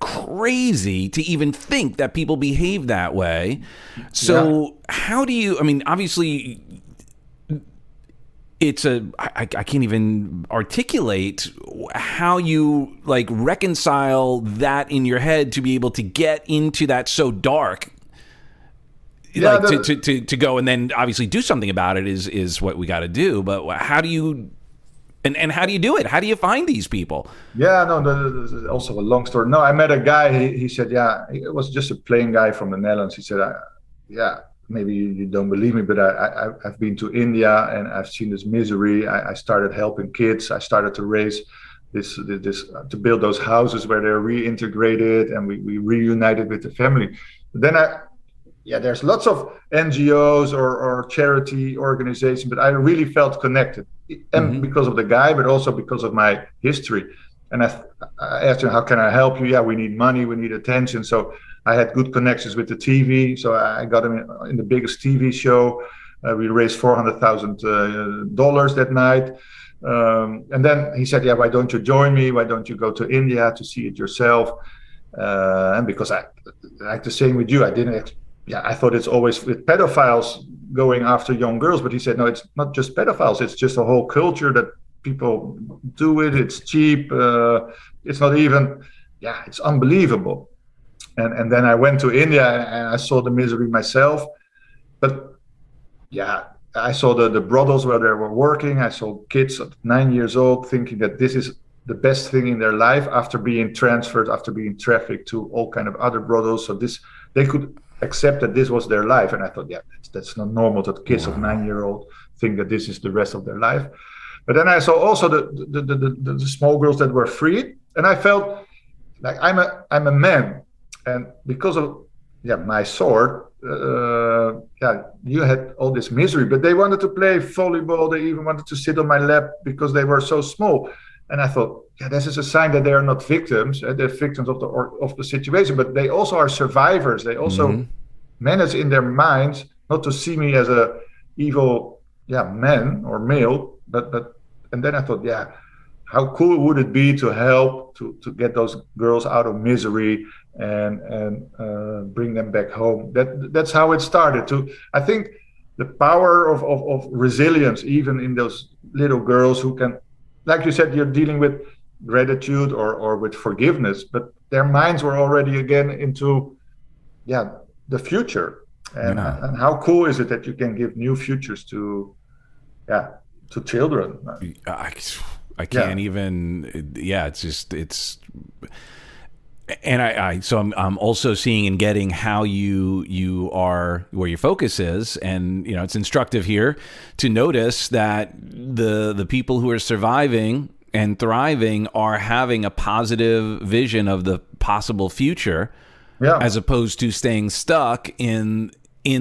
crazy to even think that people behave that way. So how do you, obviously, I can't even articulate how you reconcile that in your head to be able to get into that so dark, to go and then obviously do something about it is what we got to do. But how do you, and how do you do it? How do you find these people? This is also a long story. No, I met a guy. He said, it was just a plain guy from the Netherlands. He said, maybe you don't believe me, but I've been to India and I've seen this misery. I started helping kids. I started to raise this to build those houses where they're reintegrated, and we reunited with the family. But then there's lots of NGOs or charity organizations, but I really felt connected, and because of the guy, but also because of my history. And I asked him, how can I help you? We need money, we need attention. So I had good connections with the TV. So I got him in the biggest TV show. We raised $400,000 that night. And then he said, why don't you join me? Why don't you go to India to see it yourself? And because I like the same with you, I thought it's always with pedophiles going after young girls. But he said, no, it's not just pedophiles. It's just a whole culture that people do it. It's cheap. It's not even, it's unbelievable. And then I went to India and I saw the misery myself. But I saw the brothels where they were working. I saw kids at 9 years old thinking that this is the best thing in their life after being transferred, after being trafficked to all kind of other brothels. So they could accept that this was their life. And I thought, that's not normal that kids of 9-year-old think that this is the rest of their life. But then I saw also the small girls that were freed, and I felt like I'm a man. And because of my sword, you had all this misery. But they wanted to play volleyball. They even wanted to sit on my lap because they were so small. And I thought, this is a sign that they are not victims. They're victims of the situation. But they also are survivors. They also manage in their minds not to see me as a evil man or male. And then I thought, how cool would it be to help to get those girls out of misery and bring them back home. That's how it started. I think the power of resilience, even in those little girls who can, like you said, you're dealing with gratitude or with forgiveness, but their minds were already again into the future. And how cool is it that you can give new futures to children? I can't even. Yeah, it's just And so I'm also seeing and getting how you are, where your focus is, and it's instructive here to notice that the people who are surviving and thriving are having a positive vision of the possible future, as opposed to staying stuck in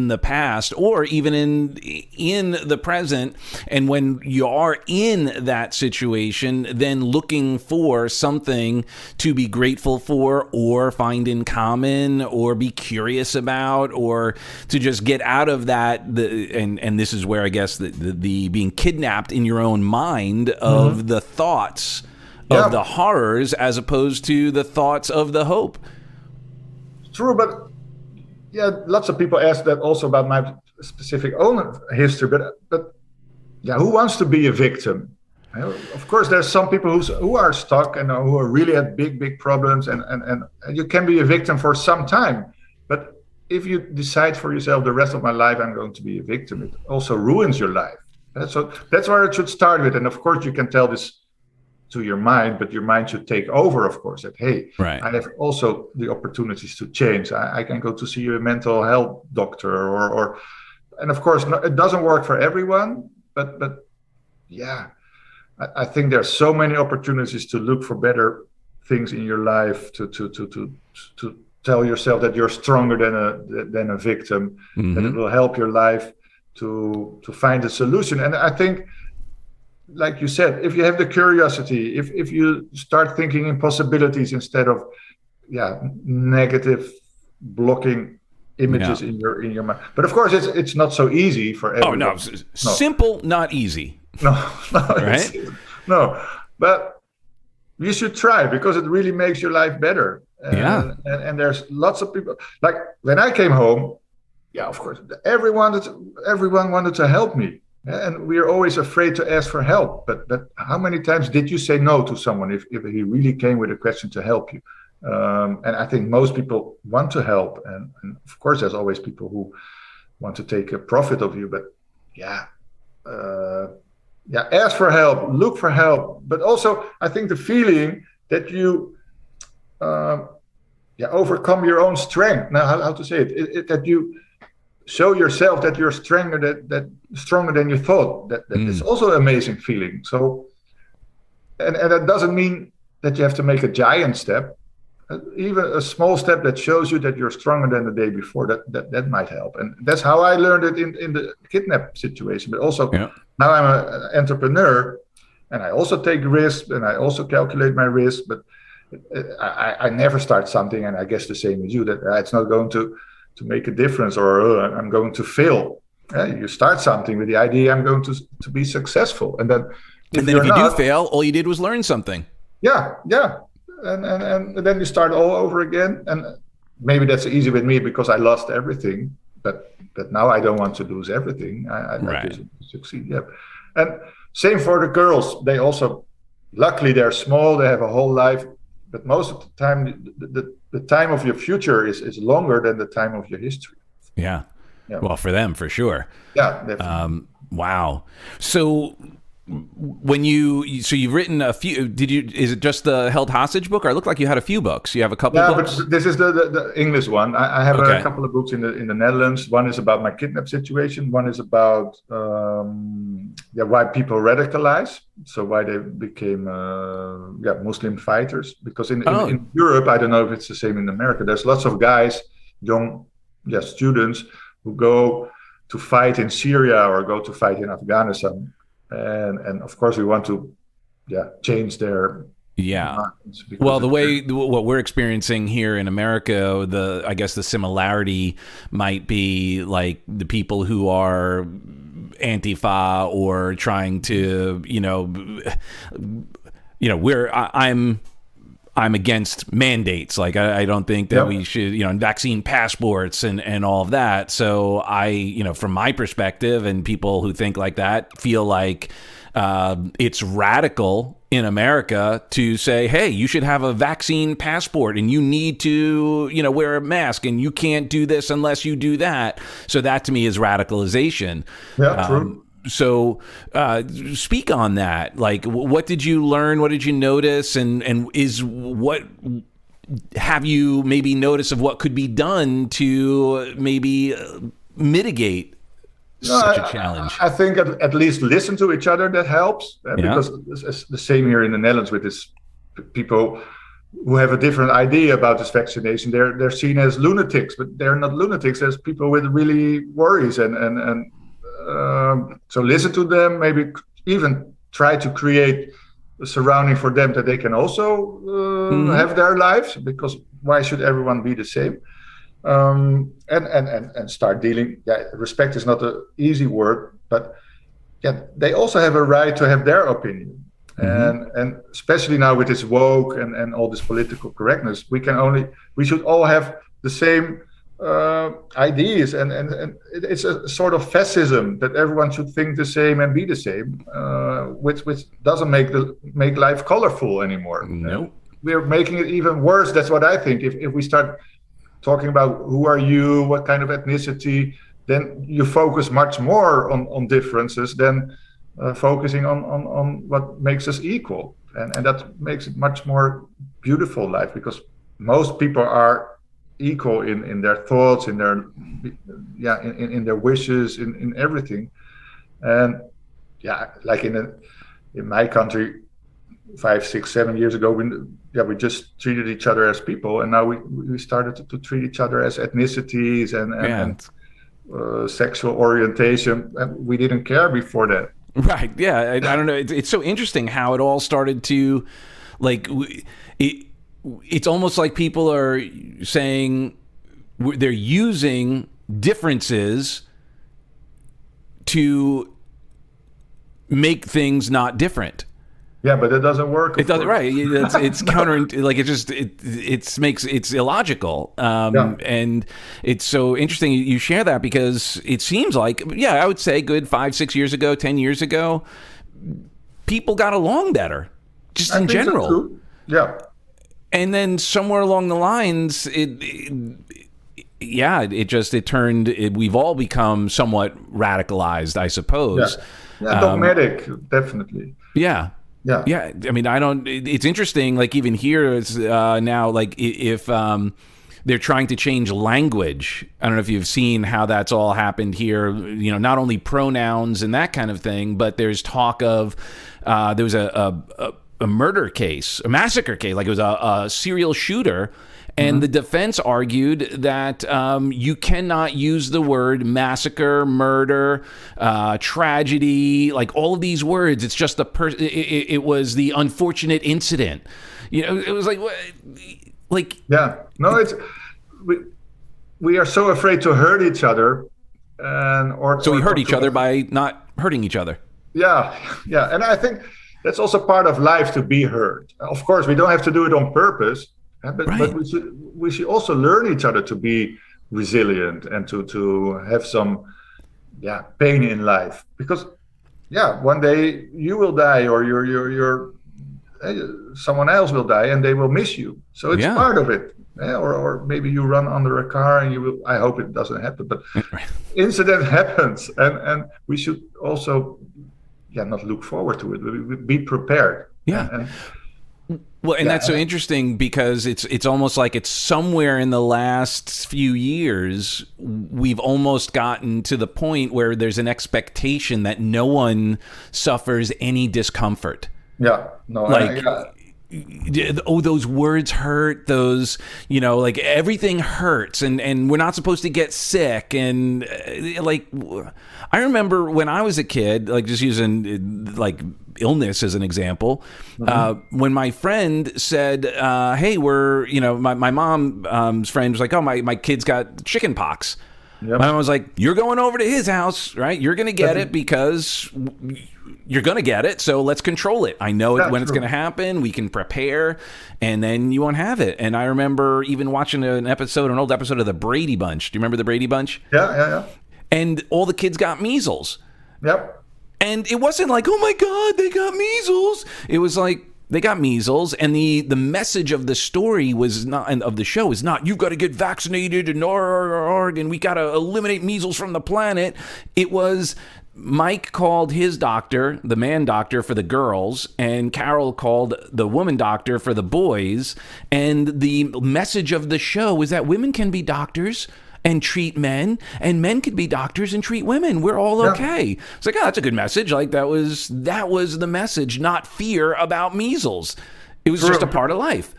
the past or even in the present. And when you are in that situation, then looking for something to be grateful for or find in common or be curious about, or to just get out of that. And this is where I guess the being kidnapped in your own mind of the thoughts of the horrors as opposed to the thoughts of the hope. True, but lots of people ask that also about my specific own history, but who wants to be a victim? Of course, there's some people who are stuck and who are really at big problems, and you can be a victim for some time. But if you decide for yourself, the rest of my life I'm going to be a victim, it also ruins your life. So that's where it should start with. And of course, you can tell this to your mind, but your mind should take over, of course, that, hey, I have also the opportunities to change. I can go to see a mental health doctor or and of course, it doesn't work for everyone, but I think there's so many opportunities to look for better things in your life, to tell yourself that you're stronger than a victim, that it will help your life to find a solution. And I think, like you said, if you have the curiosity, if you start thinking in possibilities instead of negative blocking images in your mind. But of course, it's not so easy for everyone. No. Simple, not easy. No, right? No, but you should try, because it really makes your life better. And there's lots of people, like when I came home, of course, everyone wanted to help me. And we are always afraid to ask for help. But how many times did you say no to someone if he really came with a question to help you? And I think most people want to help. And of course, there's always people who want to take a profit of you. But ask for help, look for help. But also, I think the feeling that you overcome your own strength. Now, how to say it that you show yourself that you're stronger than you thought. That is also an amazing feeling. So, and that doesn't mean that you have to make a giant step. Even a small step that shows you that you're stronger than the day before, that might help. And that's how I learned it in the kidnap situation. But also now I'm an entrepreneur, and I also take risks, and I also calculate my risk. But I never start something, and I guess the same as you, that it's not going to make a difference, or I'm going to fail. You start something with the idea I'm going to be successful, and then if you do fail, all you did was learn something. And then you start all over again. And maybe that's easy with me because I lost everything, but now I don't want to lose everything. I like to succeed. And same for the girls. They also, luckily, they're small. They have a whole life, but most of the time, the time of your future is longer than the time of your history. Yeah. Well, for them, for sure. Yeah, definitely. Wow. So when you've written a few, is it just the held hostage book, or it looked like you had a few books? You have a couple of books? But this is the English one. I have a couple of books in the Netherlands. One is about my kidnap situation. One is about why people radicalize. So why they became Muslim fighters. Because in Europe, I don't know if it's the same in America, there's lots of guys, young students, who go to fight in Syria or go to fight in Afghanistan. And of course we want to change their minds. Well, what we're experiencing here in America, I guess the similarity might be like the people who are Antifa or trying to I'm against mandates. Like I don't think that we should, vaccine passports and all of that. So I, from my perspective, and people who think like that feel like It's radical in America to say, hey, you should have a vaccine passport and you need to, wear a mask and you can't do this unless you do that. So that to me is radicalization. Yeah, true. So speak on that. Like, what did you learn? What did you notice? And what have you maybe noticed of what could be done to maybe mitigate such a challenge? I think at least listen to each other. That helps, because it's the same here in the Netherlands with this people who have a different idea about this vaccination. They're seen as lunatics, but they're not lunatics. There's people with really worries, and so listen to them. Maybe even try to create a surrounding for them that they can also have their lives. Because why should everyone be the same? And start dealing. Yeah, respect is not an easy word, but they also have a right to have their opinion. And especially now with this woke and all this political correctness, we should all have the same ideas, and it's a sort of fascism that everyone should think the same and be the same, which doesn't make life colorful anymore. No, we're making it even worse. That's what I think. If we start talking about who are you, what kind of ethnicity, then you focus much more on differences than focusing on what makes us equal, and that makes it much more beautiful life, because most people are equal in their thoughts, in their in their wishes, in everything. And like in my country 5, 6, 7 years ago, we just treated each other as people, and now we started to treat each other as ethnicities and sexual orientation, and we didn't care before that. Right. Yeah. I don't know. It's so interesting how it all started to, like, it's almost like people are saying they're using differences to make things not different. Yeah, but it doesn't work. It doesn't, right? It's counter. Like it's illogical. And it's so interesting you share that, because it seems like, I would say good 5, 6 years ago, 10 years ago, people got along better, just in general. So too. Yeah. And then somewhere along the lines, we've all become somewhat radicalized, I suppose. Yeah, dogmatic, definitely. Yeah. Yeah. I mean, it's interesting, like even here it's now, like if they're trying to change language. I don't know if you've seen how that's all happened here, not only pronouns and that kind of thing, but there's talk of, there was a murder case, a massacre case, like it was a serial shooter. And the defense argued that you cannot use the word massacre, murder, tragedy, like all of these words. It's just it was the unfortunate incident. It was like yeah. No, we are so afraid to hurt each other, so we hurt each other by not hurting each other. Yeah, and I think that's also part of life, to be hurt. Of course, we don't have to do it on purpose. But we should also learn each other to be resilient and to have some pain in life, because one day you will die, or your someone else will die, and they will miss you. So it's part of it. Or maybe you run under a car and you will. I hope it doesn't happen, but incident happens, and we should also not look forward to it. Be prepared. Well, and that's so interesting, because it's almost like it's somewhere in the last few years, we've almost gotten to the point where there's an expectation that no one suffers any discomfort. Yeah, no, like, those words hurt, those, like everything hurts, and we're not supposed to get sick. And like, I remember when I was a kid, like just using like illness as an example, when my friend said, hey, we're, my mom's friend was like, oh, my kid's got chicken pox. Yep. I was like, you're going over to his house, right? You're going to get it because you're going to get it. So let's control it. I know when it's going to happen. We can prepare, and then you won't have it. And I remember even watching an old episode of the Brady Bunch. Do you remember the Brady Bunch? Yeah. And all the kids got measles. Yep. And it wasn't like, oh my God, they got measles. It was like, they got measles, and the message of the story was not, and of the show is not, you've got to get vaccinated and we got to eliminate measles from the planet. It was, Mike called his doctor, the man doctor, for the girls, and Carol called the woman doctor for the boys. And the message of the show was that women can be doctors and treat men, and men could be doctors and treat women. We're all okay. It's like, oh, that's a good message. Like that was the message, not fear about measles. It was just a part of life.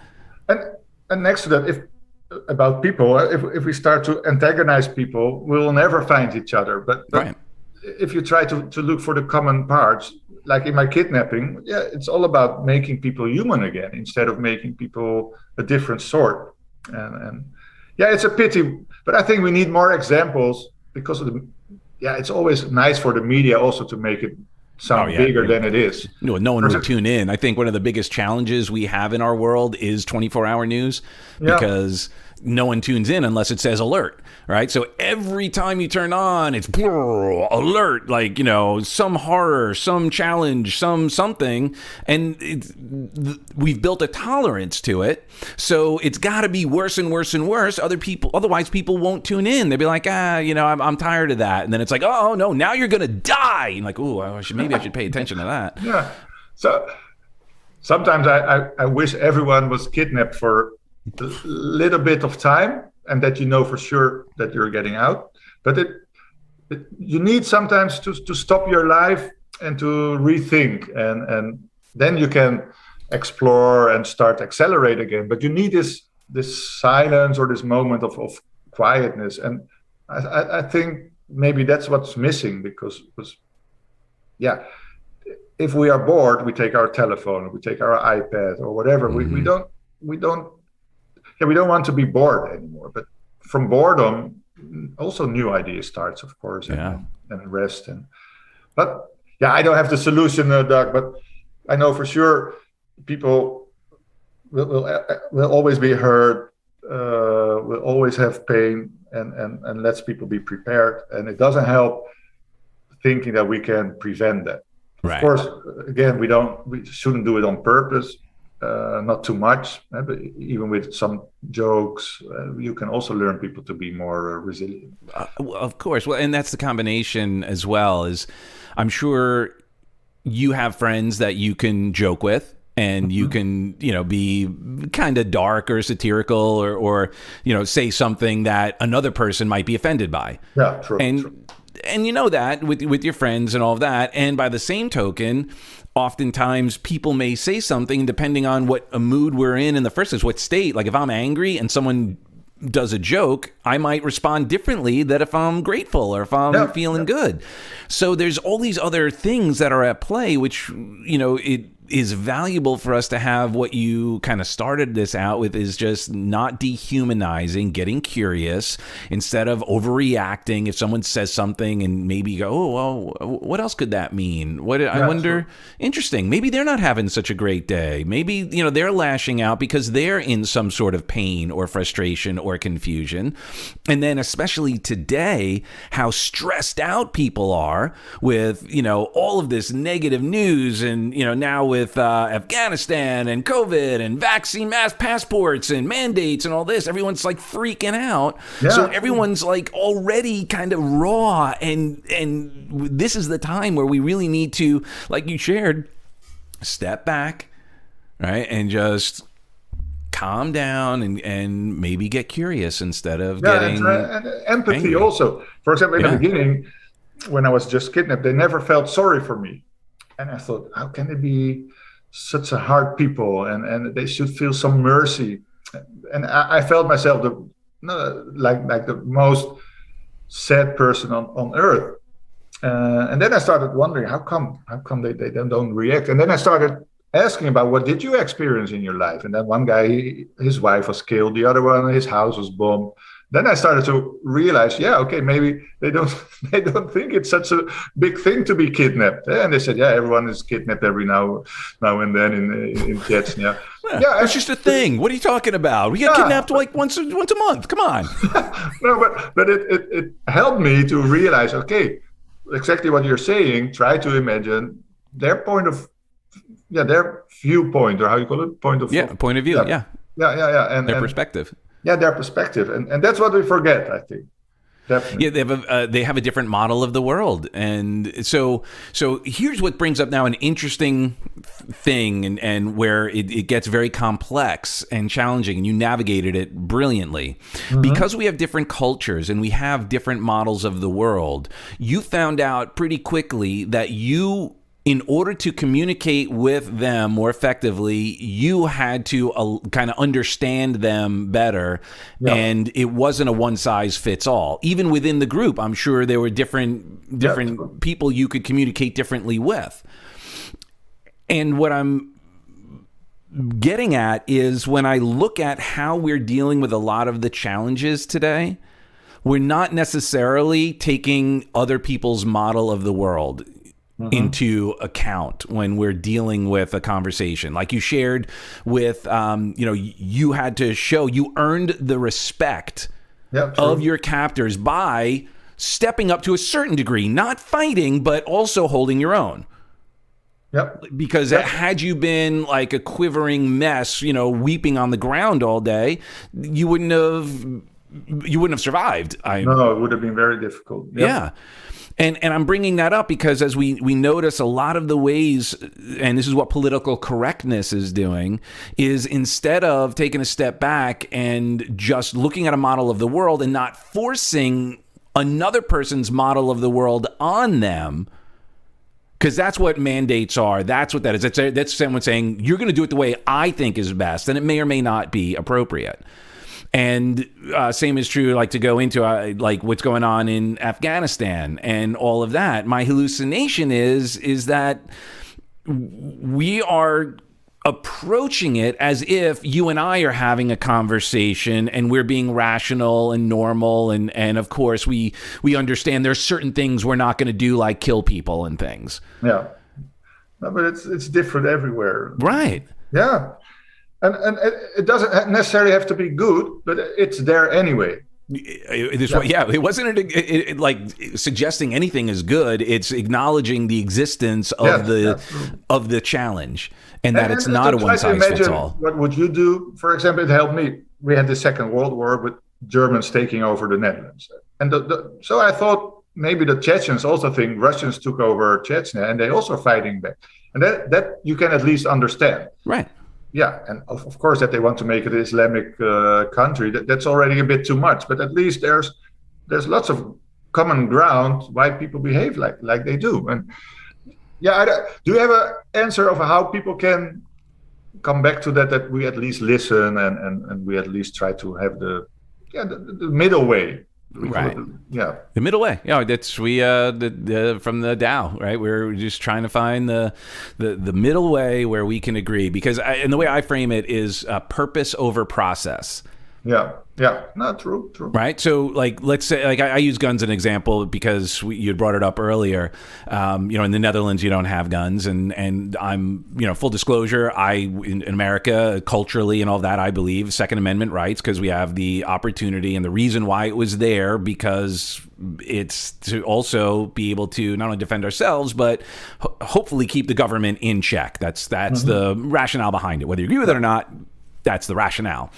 And next to that, if we start to antagonize people, we will never find each other. But right. If you try to look for the common parts, like in my kidnapping, it's all about making people human again instead of making people a different sort. And it's a pity, but I think we need more examples because of it's always nice for the media also to make it sound bigger than it is. No one would tune in. I think one of the biggest challenges we have in our world is 24-hour news because no one tunes in unless it says alert, right? So every time you turn on, it's alert, like, some horror, some challenge, something, and we've built a tolerance to it. So it's got to be worse and worse and worse. Otherwise people won't tune in. They'll be like, I'm tired of that. And then it's like, oh no, now you're gonna die. And like, maybe I should pay attention to that. Yeah. So sometimes I wish everyone was kidnapped for a little bit of time, and that for sure that you're getting out. But you need sometimes to stop your life and to rethink, and then you can explore and start accelerate again. But you need this silence or this moment of quietness, and I think maybe that's what's missing because if we are bored, we take our telephone, we take our iPad or whatever. We don't want to be bored anymore. But from boredom, also new ideas starts, of course, and rest. But I don't have the solution, Doug. But I know for sure people will always be hurt, will always have pain, and lets people be prepared. And it doesn't help thinking that we can prevent that. Right. Of course, again, we shouldn't do it on purpose. Not too much, but even with some jokes, you can also learn people to be more resilient. Of course. Well, and that's the combination as well, is I'm sure you have friends that you can joke with and you can, be kind of dark or satirical or say something that another person might be offended by. Yeah, true. And you know that with your friends and all of that. And by the same token, oftentimes people may say something depending on what a mood we're in the first place, what state. Like if I'm angry and someone does a joke, I might respond differently than if I'm grateful or if I'm feeling good. So there's all these other things that are at play, which, it is valuable for us to have. What you kind of started this out with is just not dehumanizing, getting curious instead of overreacting. If someone says something and maybe you go, oh, well, what else could that mean? I wonder, interesting. Maybe they're not having such a great day. Maybe, they're lashing out because they're in some sort of pain or frustration or confusion. And then especially today, how stressed out people are with, all of this negative news and, now with Afghanistan and COVID and vaccine mass passports and mandates and all this, everyone's like freaking out. Yeah. So everyone's like already kind of raw, and this is the time where we really need to, like you shared, step back, right, and just calm down and maybe get curious instead of getting and empathy angry. Also, for example, in the beginning, when I was just kidnapped, they never felt sorry for me. And I thought, how can they be such a hard people? And they should feel some mercy. And I felt myself like the most sad person on earth. And then I started wondering, how come they don't react? And then I started asking about, what did you experience in your life? And then one guy, his wife was killed. The other one, his house was bombed. Then I started to realize, maybe they don't think it's such a big thing to be kidnapped. And they said, everyone is kidnapped every now and then in Chechnya. It's just a thing. What are you talking about? We get kidnapped like once a month. Come on. No, but it helped me to realize, exactly what you're saying. Try to imagine their their viewpoint, or how you call it, point of view. Yeah. And their perspective. Yeah, their perspective, and that's what we forget, I think. Definitely. Yeah, they have a different model of the world, and so here's what brings up now an interesting thing, and where it gets very complex and challenging, and you navigated it brilliantly. Because we have different cultures and we have different models of the world. You found out pretty quickly that in order to communicate with them more effectively, you had to kind of understand them better. Yeah. And it wasn't a one size fits all. Even within the group, I'm sure there were different people you could communicate differently with. And what I'm getting at is when I look at how we're dealing with a lot of the challenges today, we're not necessarily taking other people's model of the world into account when we're dealing with a conversation. Like you shared with, you had to show you earned the respect of your captors by stepping up to a certain degree, not fighting, but also holding your own. Yep. Because had you been like a quivering mess, weeping on the ground all day, you wouldn't have survived. No, it would have been very difficult. Yep. Yeah. And I'm bringing that up because as we notice a lot of the ways, and this is what political correctness is doing, is instead of taking a step back and just looking at a model of the world and not forcing another person's model of the world on them, because that's what mandates are. That's what that is. That's someone saying, you're going to do it the way I think is best, and it may or may not be appropriate. And same is true, like to go into like what's going on in Afghanistan and all of that. My hallucination is that we are approaching it as if you and I are having a conversation and we're being rational and normal. And of course, we understand there's certain things we're not going to do, like kill people and things. Yeah. No, but it's different everywhere. Right. Yeah. And it doesn't necessarily have to be good, but it's there anyway. It wasn't like suggesting anything is good. It's acknowledging the existence of the challenge, and that it's not a one size fits all. What would you do? For example, it helped me. We had the Second World War with Germans taking over the Netherlands, and so I thought maybe the Chechens also think Russians took over Chechnya, and they also fighting back, and that you can at least understand, right? Yeah, and of course that they want to make it an Islamic country, that's already a bit too much. But at least there's lots of common ground why people behave like they do. And do you have an answer of how people can come back to that we at least listen and we at least try to have the middle way? Right. Yeah. The middle way. Yeah, that's from the Tao, right? We're just trying to find the middle way where we can agree, because and the way I frame it is purpose over process. Yeah. Yeah. No, true. Right. So like, let's say, like I use guns as an example because you brought it up earlier. In the Netherlands, you don't have guns, and I'm, full disclosure, in America, culturally and all that, I believe Second Amendment rights, because we have the opportunity and the reason why it was there, because it's to also be able to not only defend ourselves, but hopefully keep the government in check. That's the rationale behind it. Whether you agree with it or not, that's the rationale.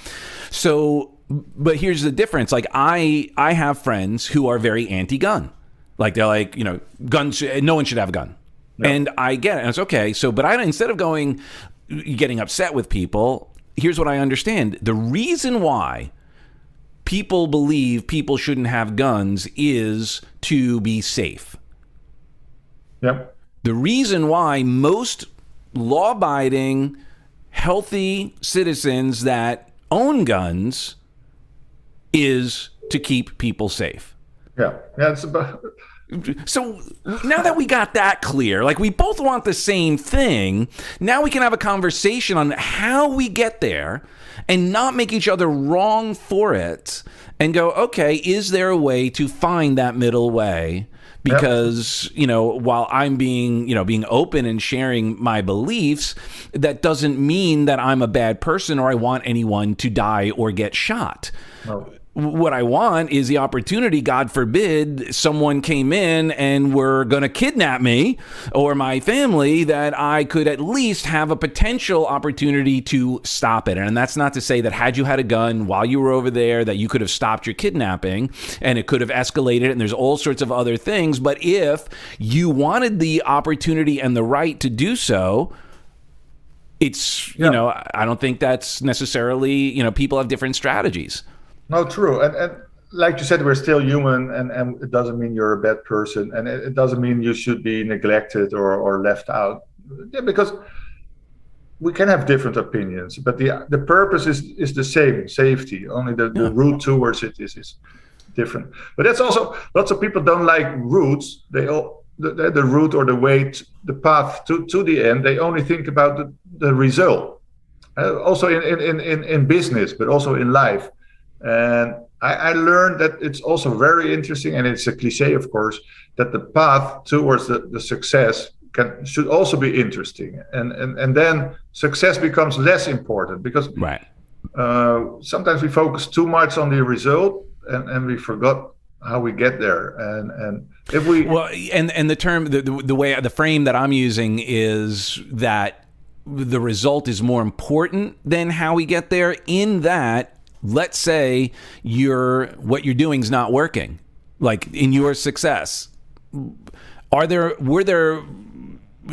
So, but here's the difference. Like I have friends who are very anti-gun. Like they're like, guns, no one should have a gun. No. And I get it. And it's okay. So, but instead of getting upset with people, here's what I understand. The reason why people believe people shouldn't have guns is to be safe. Yep. The reason why most law-abiding, healthy citizens that own guns is to keep people safe. Yeah. It's about. So now that we got that clear, like we both want the same thing, now we can have a conversation on how we get there and not make each other wrong for it, and go, okay, is there a way to find that middle way? Because, while I'm being open and sharing my beliefs, that doesn't mean that I'm a bad person or I want anyone to die or get shot. No. What I want is the opportunity, God forbid, someone came in and were going to kidnap me or my family, that I could at least have a potential opportunity to stop it. And that's not to say that had you had a gun while you were over there, that you could have stopped your kidnapping and it could have escalated, and there's all sorts of other things. But if you wanted the opportunity and the right to do so, it's, you know, I don't think that's necessarily, you know, people have different strategies. No, true. And like you said, we're still human, and it doesn't mean you're a bad person, and it doesn't mean you should be neglected or left out. Yeah, because we can have different opinions, but the purpose is the same, safety. Only the route towards it is different. But that's also, lots of people don't like routes. They all, the route or the way, the path to the end, they only think about the result. Also in business, but also in life. And I learned that it's also very interesting, and it's a cliche, of course, that the path towards the success should also be interesting. And then success becomes less important, because sometimes we focus too much on the result, and we forgot how we get there. And if we and the term, the way, the frame that I'm using is that the result is more important than how we get there, in that, let's say what you're doing is not working, like in your success. Were there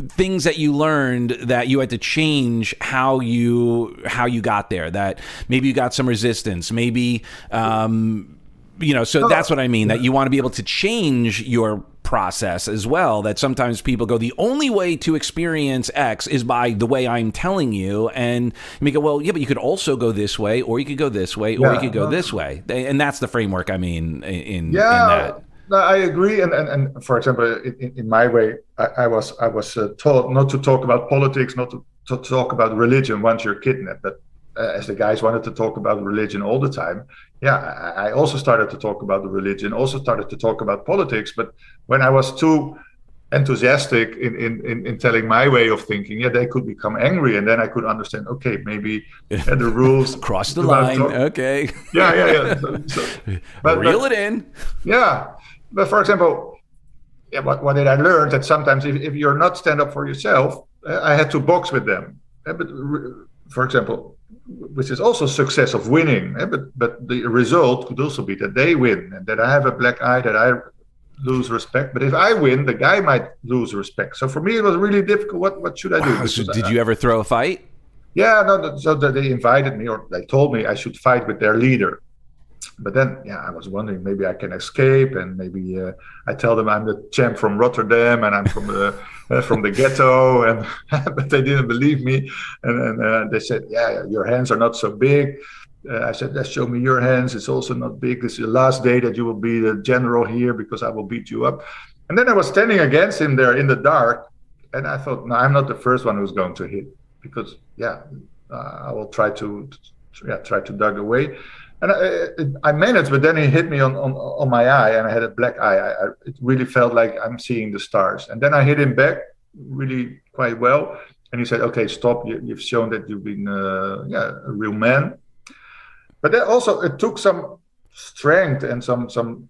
things that you learned that you had to change how you got there? That maybe you got some resistance, maybe so that's what I mean, that you want to be able to change your process as well. That sometimes people go, the only way to experience X is by the way I'm telling you, and you go, well, yeah, but you could also go this way, or you could go this way, or you could go this way. And that's the framework I mean in that. I agree. And for example, in my way, I was taught not to talk about politics, not to talk about religion once you're kidnapped. But as the guys wanted to talk about religion all the time, I also started to talk about the religion, also started to talk about politics. But when I was too enthusiastic in telling my way of thinking, they could become angry, and then I could understand, okay, maybe the rules cross the line. Okay. But reel it in. Yeah. But for example, what did I learn? That sometimes if you're not stand up for yourself, I had to box with them. But for example, which is also success of winning, but the result could also be that they win, and that I have a black eye, that I lose respect. But if I win, the guy might lose respect. So for me, it was really difficult. What should I do? So did you ever throw a fight? Yeah, no. So they invited me, or they told me I should fight with their leader. But then, I was wondering, maybe I can escape, and maybe I tell them I'm the champ from Rotterdam, and I'm from the ghetto, and but they didn't believe me, and they said, your hands are not so big. I said, let's show me your hands. It's also not big. This is the last day that you will be the general here, because I will beat you up. And then I was standing against him there in the dark, and I thought, no, I'm not the first one who's going to hit, because I will try to dug away. And I managed, but then he hit me on my eye, and I had a black eye. It really felt like I'm seeing the stars. And then I hit him back really quite well. And he said, okay, stop. You've shown that you've been a real man. But then also it took some strength and some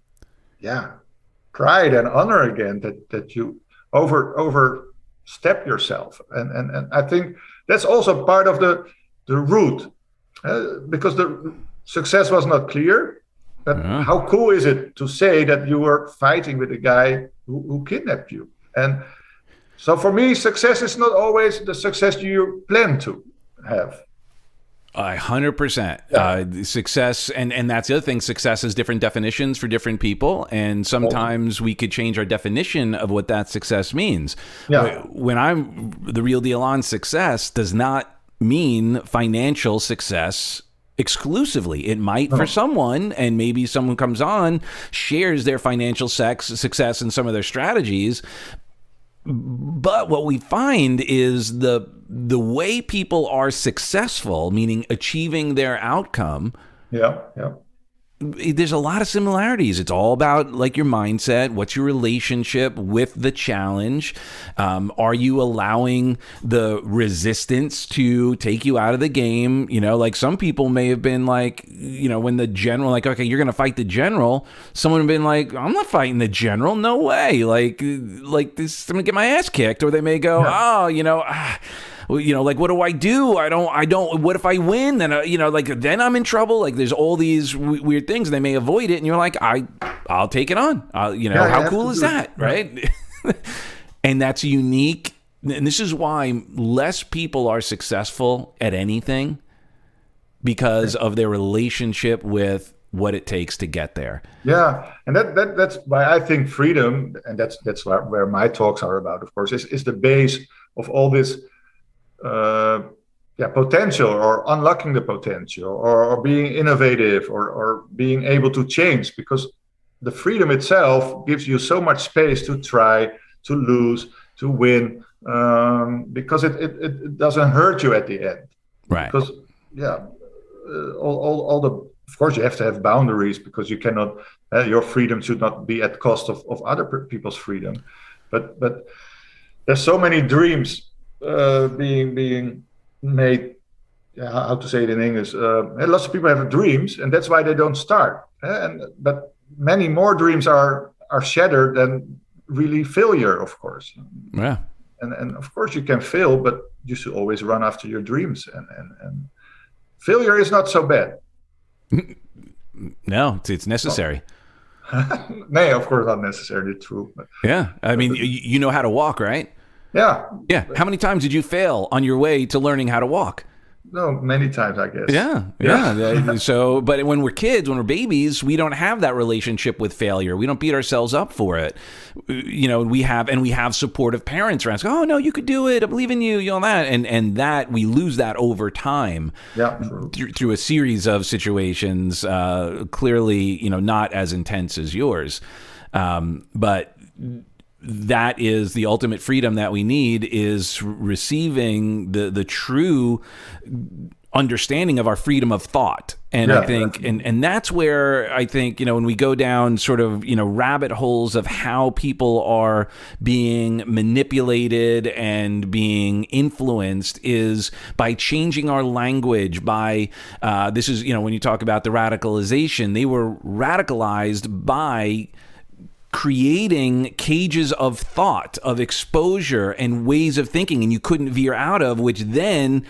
pride and honor again, that you overstep yourself. And I think that's also part of the route, because the success was not clear. But how cool is it to say that you were fighting with a guy who kidnapped you? And so for me, success is not always the success you plan to have. 100%. Success, and that's the other thing, success has different definitions for different people, and sometimes we could change our definition of what that success means. When I'm the real deal on success does not mean financial success exclusively. It might for someone, and maybe someone comes on, shares their financial success and some of their strategies. But what we find is the way people are successful, meaning achieving their outcome, there's a lot of similarities. It's all about like your mindset. What's your relationship with the challenge? Are you allowing the resistance to take you out of the game? You know, like some people may have been like, you know, when the general, like, okay, you're going to fight the general. Someone have been like, I'm not fighting the general. No way. Like this, I'm going to get my ass kicked. Or they may go, oh, you know, like, what do? I don't, what if I win? Then, then I'm in trouble. Like, there's all these weird things, and they may avoid it. And you're like, I'll take it on. How cool is that? Right. And that's unique. And this is why less people are successful at anything, because of their relationship with what it takes to get there. Yeah. And that's why I think freedom, and that's where my talks are about, of course, is the base of all this potential, or unlocking the potential, or being innovative, or being able to change, because the freedom itself gives you so much space to try, to lose, to win, because it doesn't hurt you at the end. Right. Because all the, of course you have to have boundaries, because you cannot, your freedom should not be at cost of other people's freedom. But there's so many dreams being made, how to say it in English, lots of people have dreams, and that's why they don't start, but many more dreams are shattered than really failure, of course. Yeah. And of course you can fail, but you should always run after your dreams, and failure is not so bad. No, it's necessary. No, of course not necessarily true, but yeah, I mean, you know how to walk, right? Yeah. How many times did you fail on your way to learning how to walk? No, many times, I guess. Yeah. So, but when we're kids, when we're babies, we don't have that relationship with failure. We don't beat ourselves up for it. You know, we have supportive parents around. Oh no, you could do it. I believe in you. You know that, and that we lose that over time. Yeah. Through a series of situations, clearly, not as intense as yours, but that is the ultimate freedom that we need, is receiving the true understanding of our freedom of thought. And I think, and that's where I think, when we go down sort of, rabbit holes of how people are being manipulated and being influenced, is by changing our language, by, this is, when you talk about the radicalization, they were radicalized by creating cages of thought, of exposure, and ways of thinking, and you couldn't veer out of, which then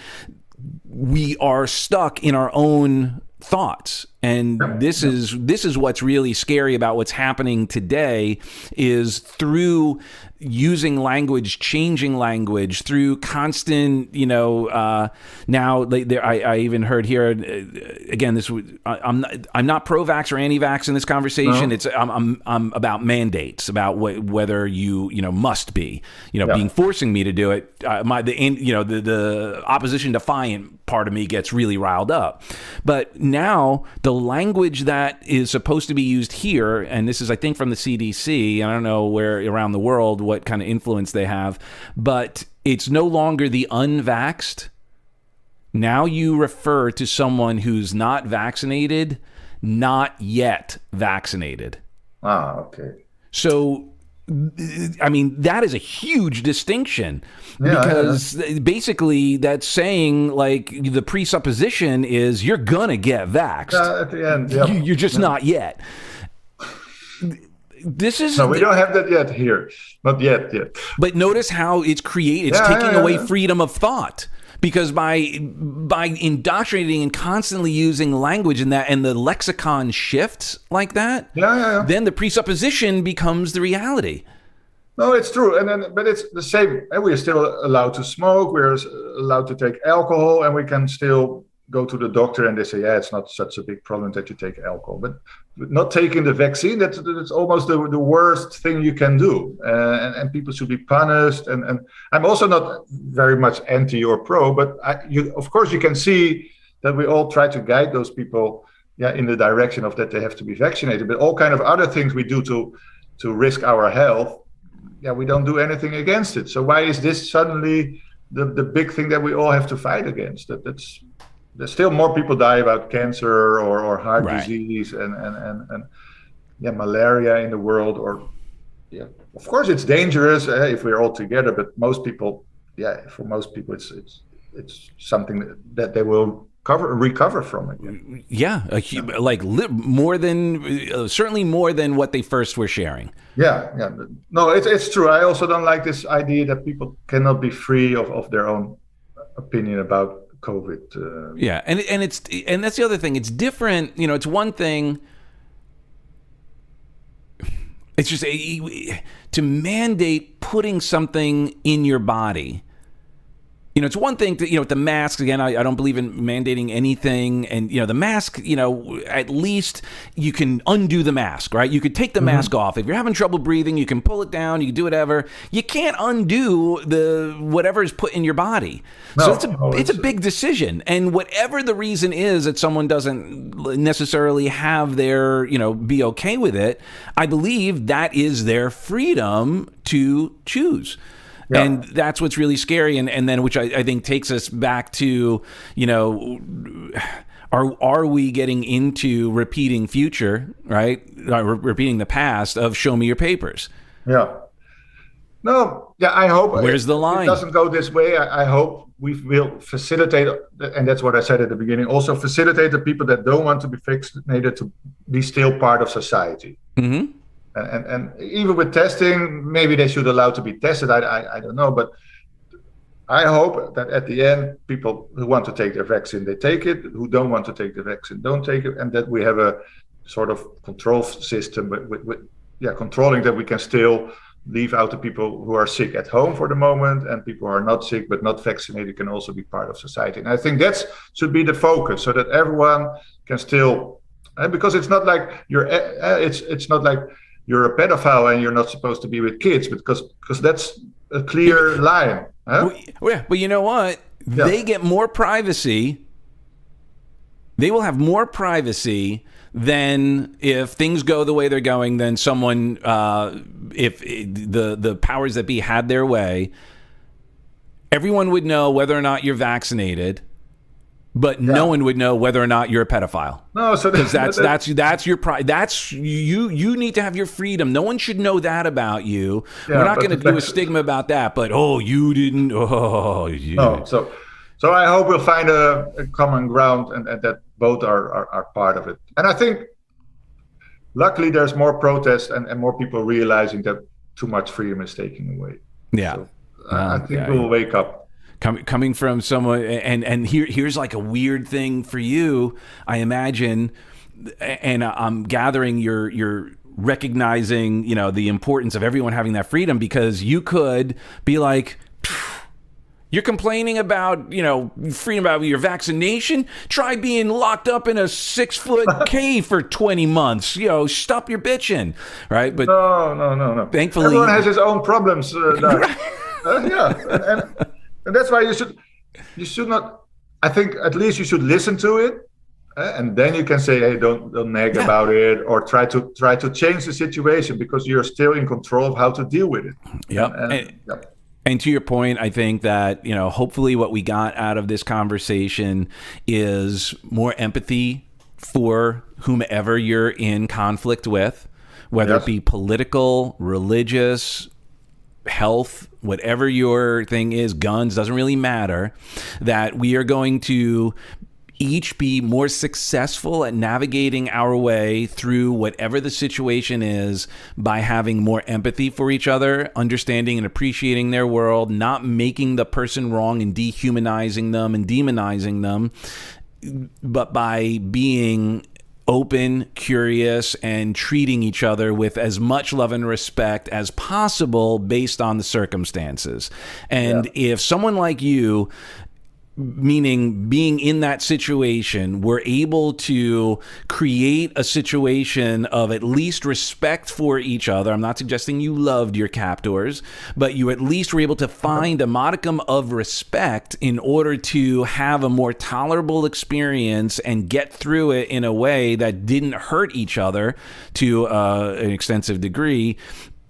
we are stuck in our own thoughts. And this is what's really scary about what's happening today, is through using language, changing language, through constant, now I even heard here again. I'm not pro-vax or anti-vax in this conversation. No. I'm about mandates, about whether you must be, being forcing me to do it. The opposition defiant part of me gets really riled up. But now the language that is supposed to be used here, and this is, I think, from the CDC, I don't know where around the world, what kind of influence they have, but it's no longer the unvaxxed. Now you refer to someone who's not vaccinated, not yet vaccinated. Okay. So, I mean, that is a huge distinction, because basically that's saying, like, the presupposition is you're going to get vaxxed. At the end, you're just not yet. This is we don't have that yet here. Not yet. But notice how it's created. It's taking away freedom of thought, because by indoctrinating and constantly using language and the lexicon shifts like that, then the presupposition becomes the reality. No, it's true, but it's the same. And we're still allowed to smoke. We're allowed to take alcohol, and we can still go to the doctor and they say, it's not such a big problem that you take alcohol. But not taking the vaccine, that's almost the worst thing you can do. And people should be punished. And I'm also not very much anti or pro, but of course you can see that we all try to guide those people in the direction of that they have to be vaccinated. But all kind of other things we do to risk our health, we don't do anything against it. So why is this suddenly the big thing that we all have to fight against? there's still more people die about cancer or heart Right. disease and yeah, malaria in the world. Or yeah, of course it's dangerous if we're all together, but most people, yeah, for most people it's something that they will recover from again. Yeah, like more than certainly more than what they first were sharing. Yeah, yeah. No, it's true. I also don't like this idea that people cannot be free of their own opinion about COVID. Yeah, and that's the other thing. It's different. You know, it's one thing. It's just to mandate putting something in your body. You know, it's one thing to, with the mask, again, I don't believe in mandating anything. And, the mask, at least you can undo the mask, right? You could take the mask off. If you're having trouble breathing, you can pull it down, you can do whatever. You can't undo whatever is put in your body. So it's a big decision. And whatever the reason is that someone doesn't necessarily have their, be okay with it, I believe that is their freedom to choose. Yeah. And that's what's really scary, and then which I think takes us back to, are we getting into repeating future, right? Repeating the past of show me your papers. Yeah. No, yeah, I hope. Where's the line? It doesn't go this way. I hope we will facilitate, and that's what I said at the beginning, also facilitate the people that don't want to be vaccinated to be still part of society. Mm-hmm. And even with testing, maybe they should allow to be tested. I don't know, but I hope that at the end, people who want to take their vaccine, they take it. Who don't want to take the vaccine, don't take it. And that we have a sort of control system with controlling that we can still leave out the people who are sick at home for the moment, and people who are not sick but not vaccinated can also be part of society. And I think that should be the focus, so that everyone can still, because it's not like it's not like you're a pedophile and you're not supposed to be with kids, because that's a clear line. Huh? Well, but you know what? Yeah. They get more privacy. They will have more privacy than if things go the way they're going. Then someone, if the powers that be had their way, everyone would know whether or not you're vaccinated. But no one would know whether or not you're a pedophile. No, so because that's your pride. That's you need to have your freedom. No one should know that about you. Yeah, we're not going to do a stigma about that. But you didn't. No, so I hope we'll find a common ground, and that both are part of it. And I think, luckily, there's more protest and more people realizing that too much freedom is taken away. Yeah, so I think we'll wake up. Coming from someone, and here's like a weird thing for you, I imagine, and I'm gathering you're recognizing, the importance of everyone having that freedom, because you could be like, you're complaining about, freedom about your vaccination. Try being locked up in a 6-foot cave for 20 months. Stop your bitching, right? But no. Thankfully, everyone has his own problems. And that's why you should not. I think at least you should listen to it, and then you can say, "Hey, don't nag about it," or try to change the situation, because you're still in control of how to deal with it. Yep. And to your point, I think that hopefully what we got out of this conversation is more empathy for whomever you're in conflict with, whether it be political, religious, health, whatever your thing is, guns, doesn't really matter, that we are going to each be more successful at navigating our way through whatever the situation is by having more empathy for each other, understanding and appreciating their world, not making the person wrong and dehumanizing them and demonizing them, but by being open, curious, and treating each other with as much love and respect as possible based on the circumstances. And if someone like you, meaning being in that situation, were able to create a situation of at least respect for each other. I'm not suggesting you loved your captors, but you at least were able to find a modicum of respect in order to have a more tolerable experience and get through it in a way that didn't hurt each other to an extensive degree.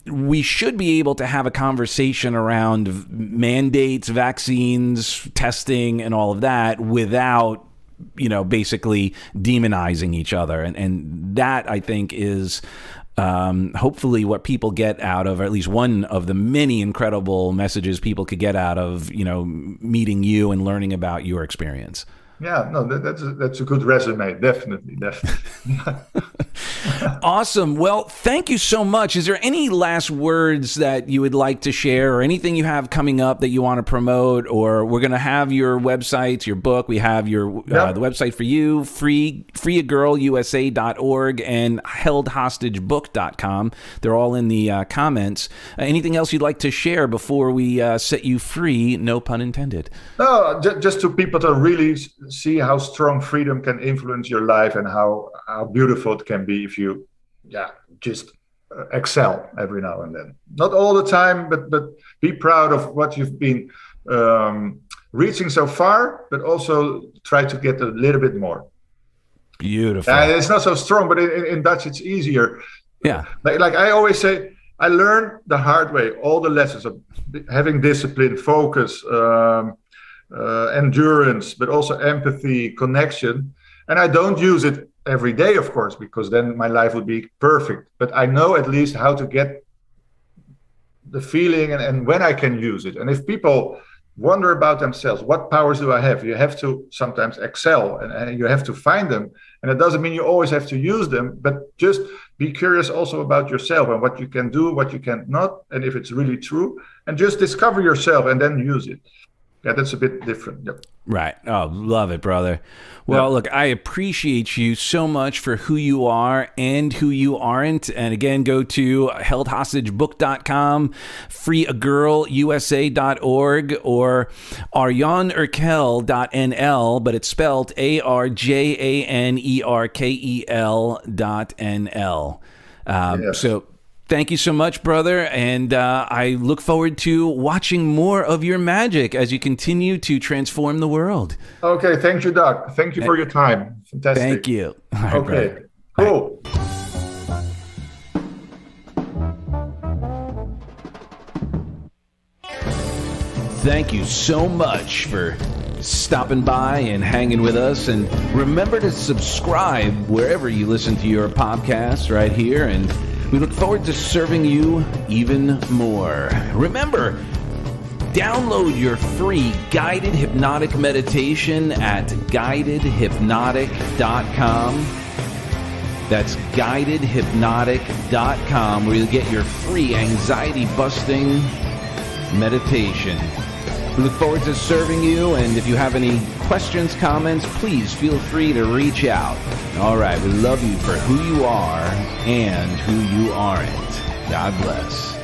We should be able to have a conversation around mandates, vaccines, testing, and all of that without basically demonizing each other. And that, I think, is hopefully what people get out of, or at least one of the many incredible messages people could get out of, meeting you and learning about your experience. Yeah, no, that's a good resume. Definitely. Awesome. Well, thank you so much. Is there any last words that you would like to share, or anything you have coming up that you want to promote? Or we're going to have your websites, your book. We have your the website for you, freeagirlusa.org and heldhostagebook.com. They're all in the comments. Anything else you'd like to share before we set you free? No pun intended. No, just to people to really see how strong freedom can influence your life, and how beautiful it can be if you just excel every now and then. Not all the time, but be proud of what you've been reaching so far, but also try to get a little bit more. Beautiful. It's not so strong, but in Dutch it's easier. Yeah. Like I always say, I learned the hard way all the lessons of having discipline, focus, endurance, but also empathy, connection. And I don't use it every day, of course, because then my life would be perfect. But I know at least how to get the feeling and when I can use it. And if people wonder about themselves, what powers do I have? You have to sometimes excel, and you have to find them. And it doesn't mean you always have to use them, but just be curious also about yourself and what you can do, what you cannot, and if it's really true, and just discover yourself and then use it. Yeah, that's a bit different. Yep. Right. Oh, love it, brother. Well, look, I appreciate you so much for who you are and who you aren't. And again, go to heldhostagebook.com, freeagirlusa.org, or arjanerkel.nl, but it's spelled ARJANERKEL.NL. So thank you so much, brother, and I look forward to watching more of your magic as you continue to transform the world. Okay, thank you, Doug. Thank you for your time. Fantastic. Thank you. All right, okay, brother. cool. Thank you so much for stopping by and hanging with us. And remember to subscribe wherever you listen to your podcasts right here. And we look forward to serving you even more. Remember, download your free guided hypnotic meditation at guidedhypnotic.com. That's guidedhypnotic.com, where you'll get your free anxiety-busting meditation. We look forward to serving you, and if you have any questions, comments, please feel free to reach out. All right, we love you for who you are and who you aren't. God bless.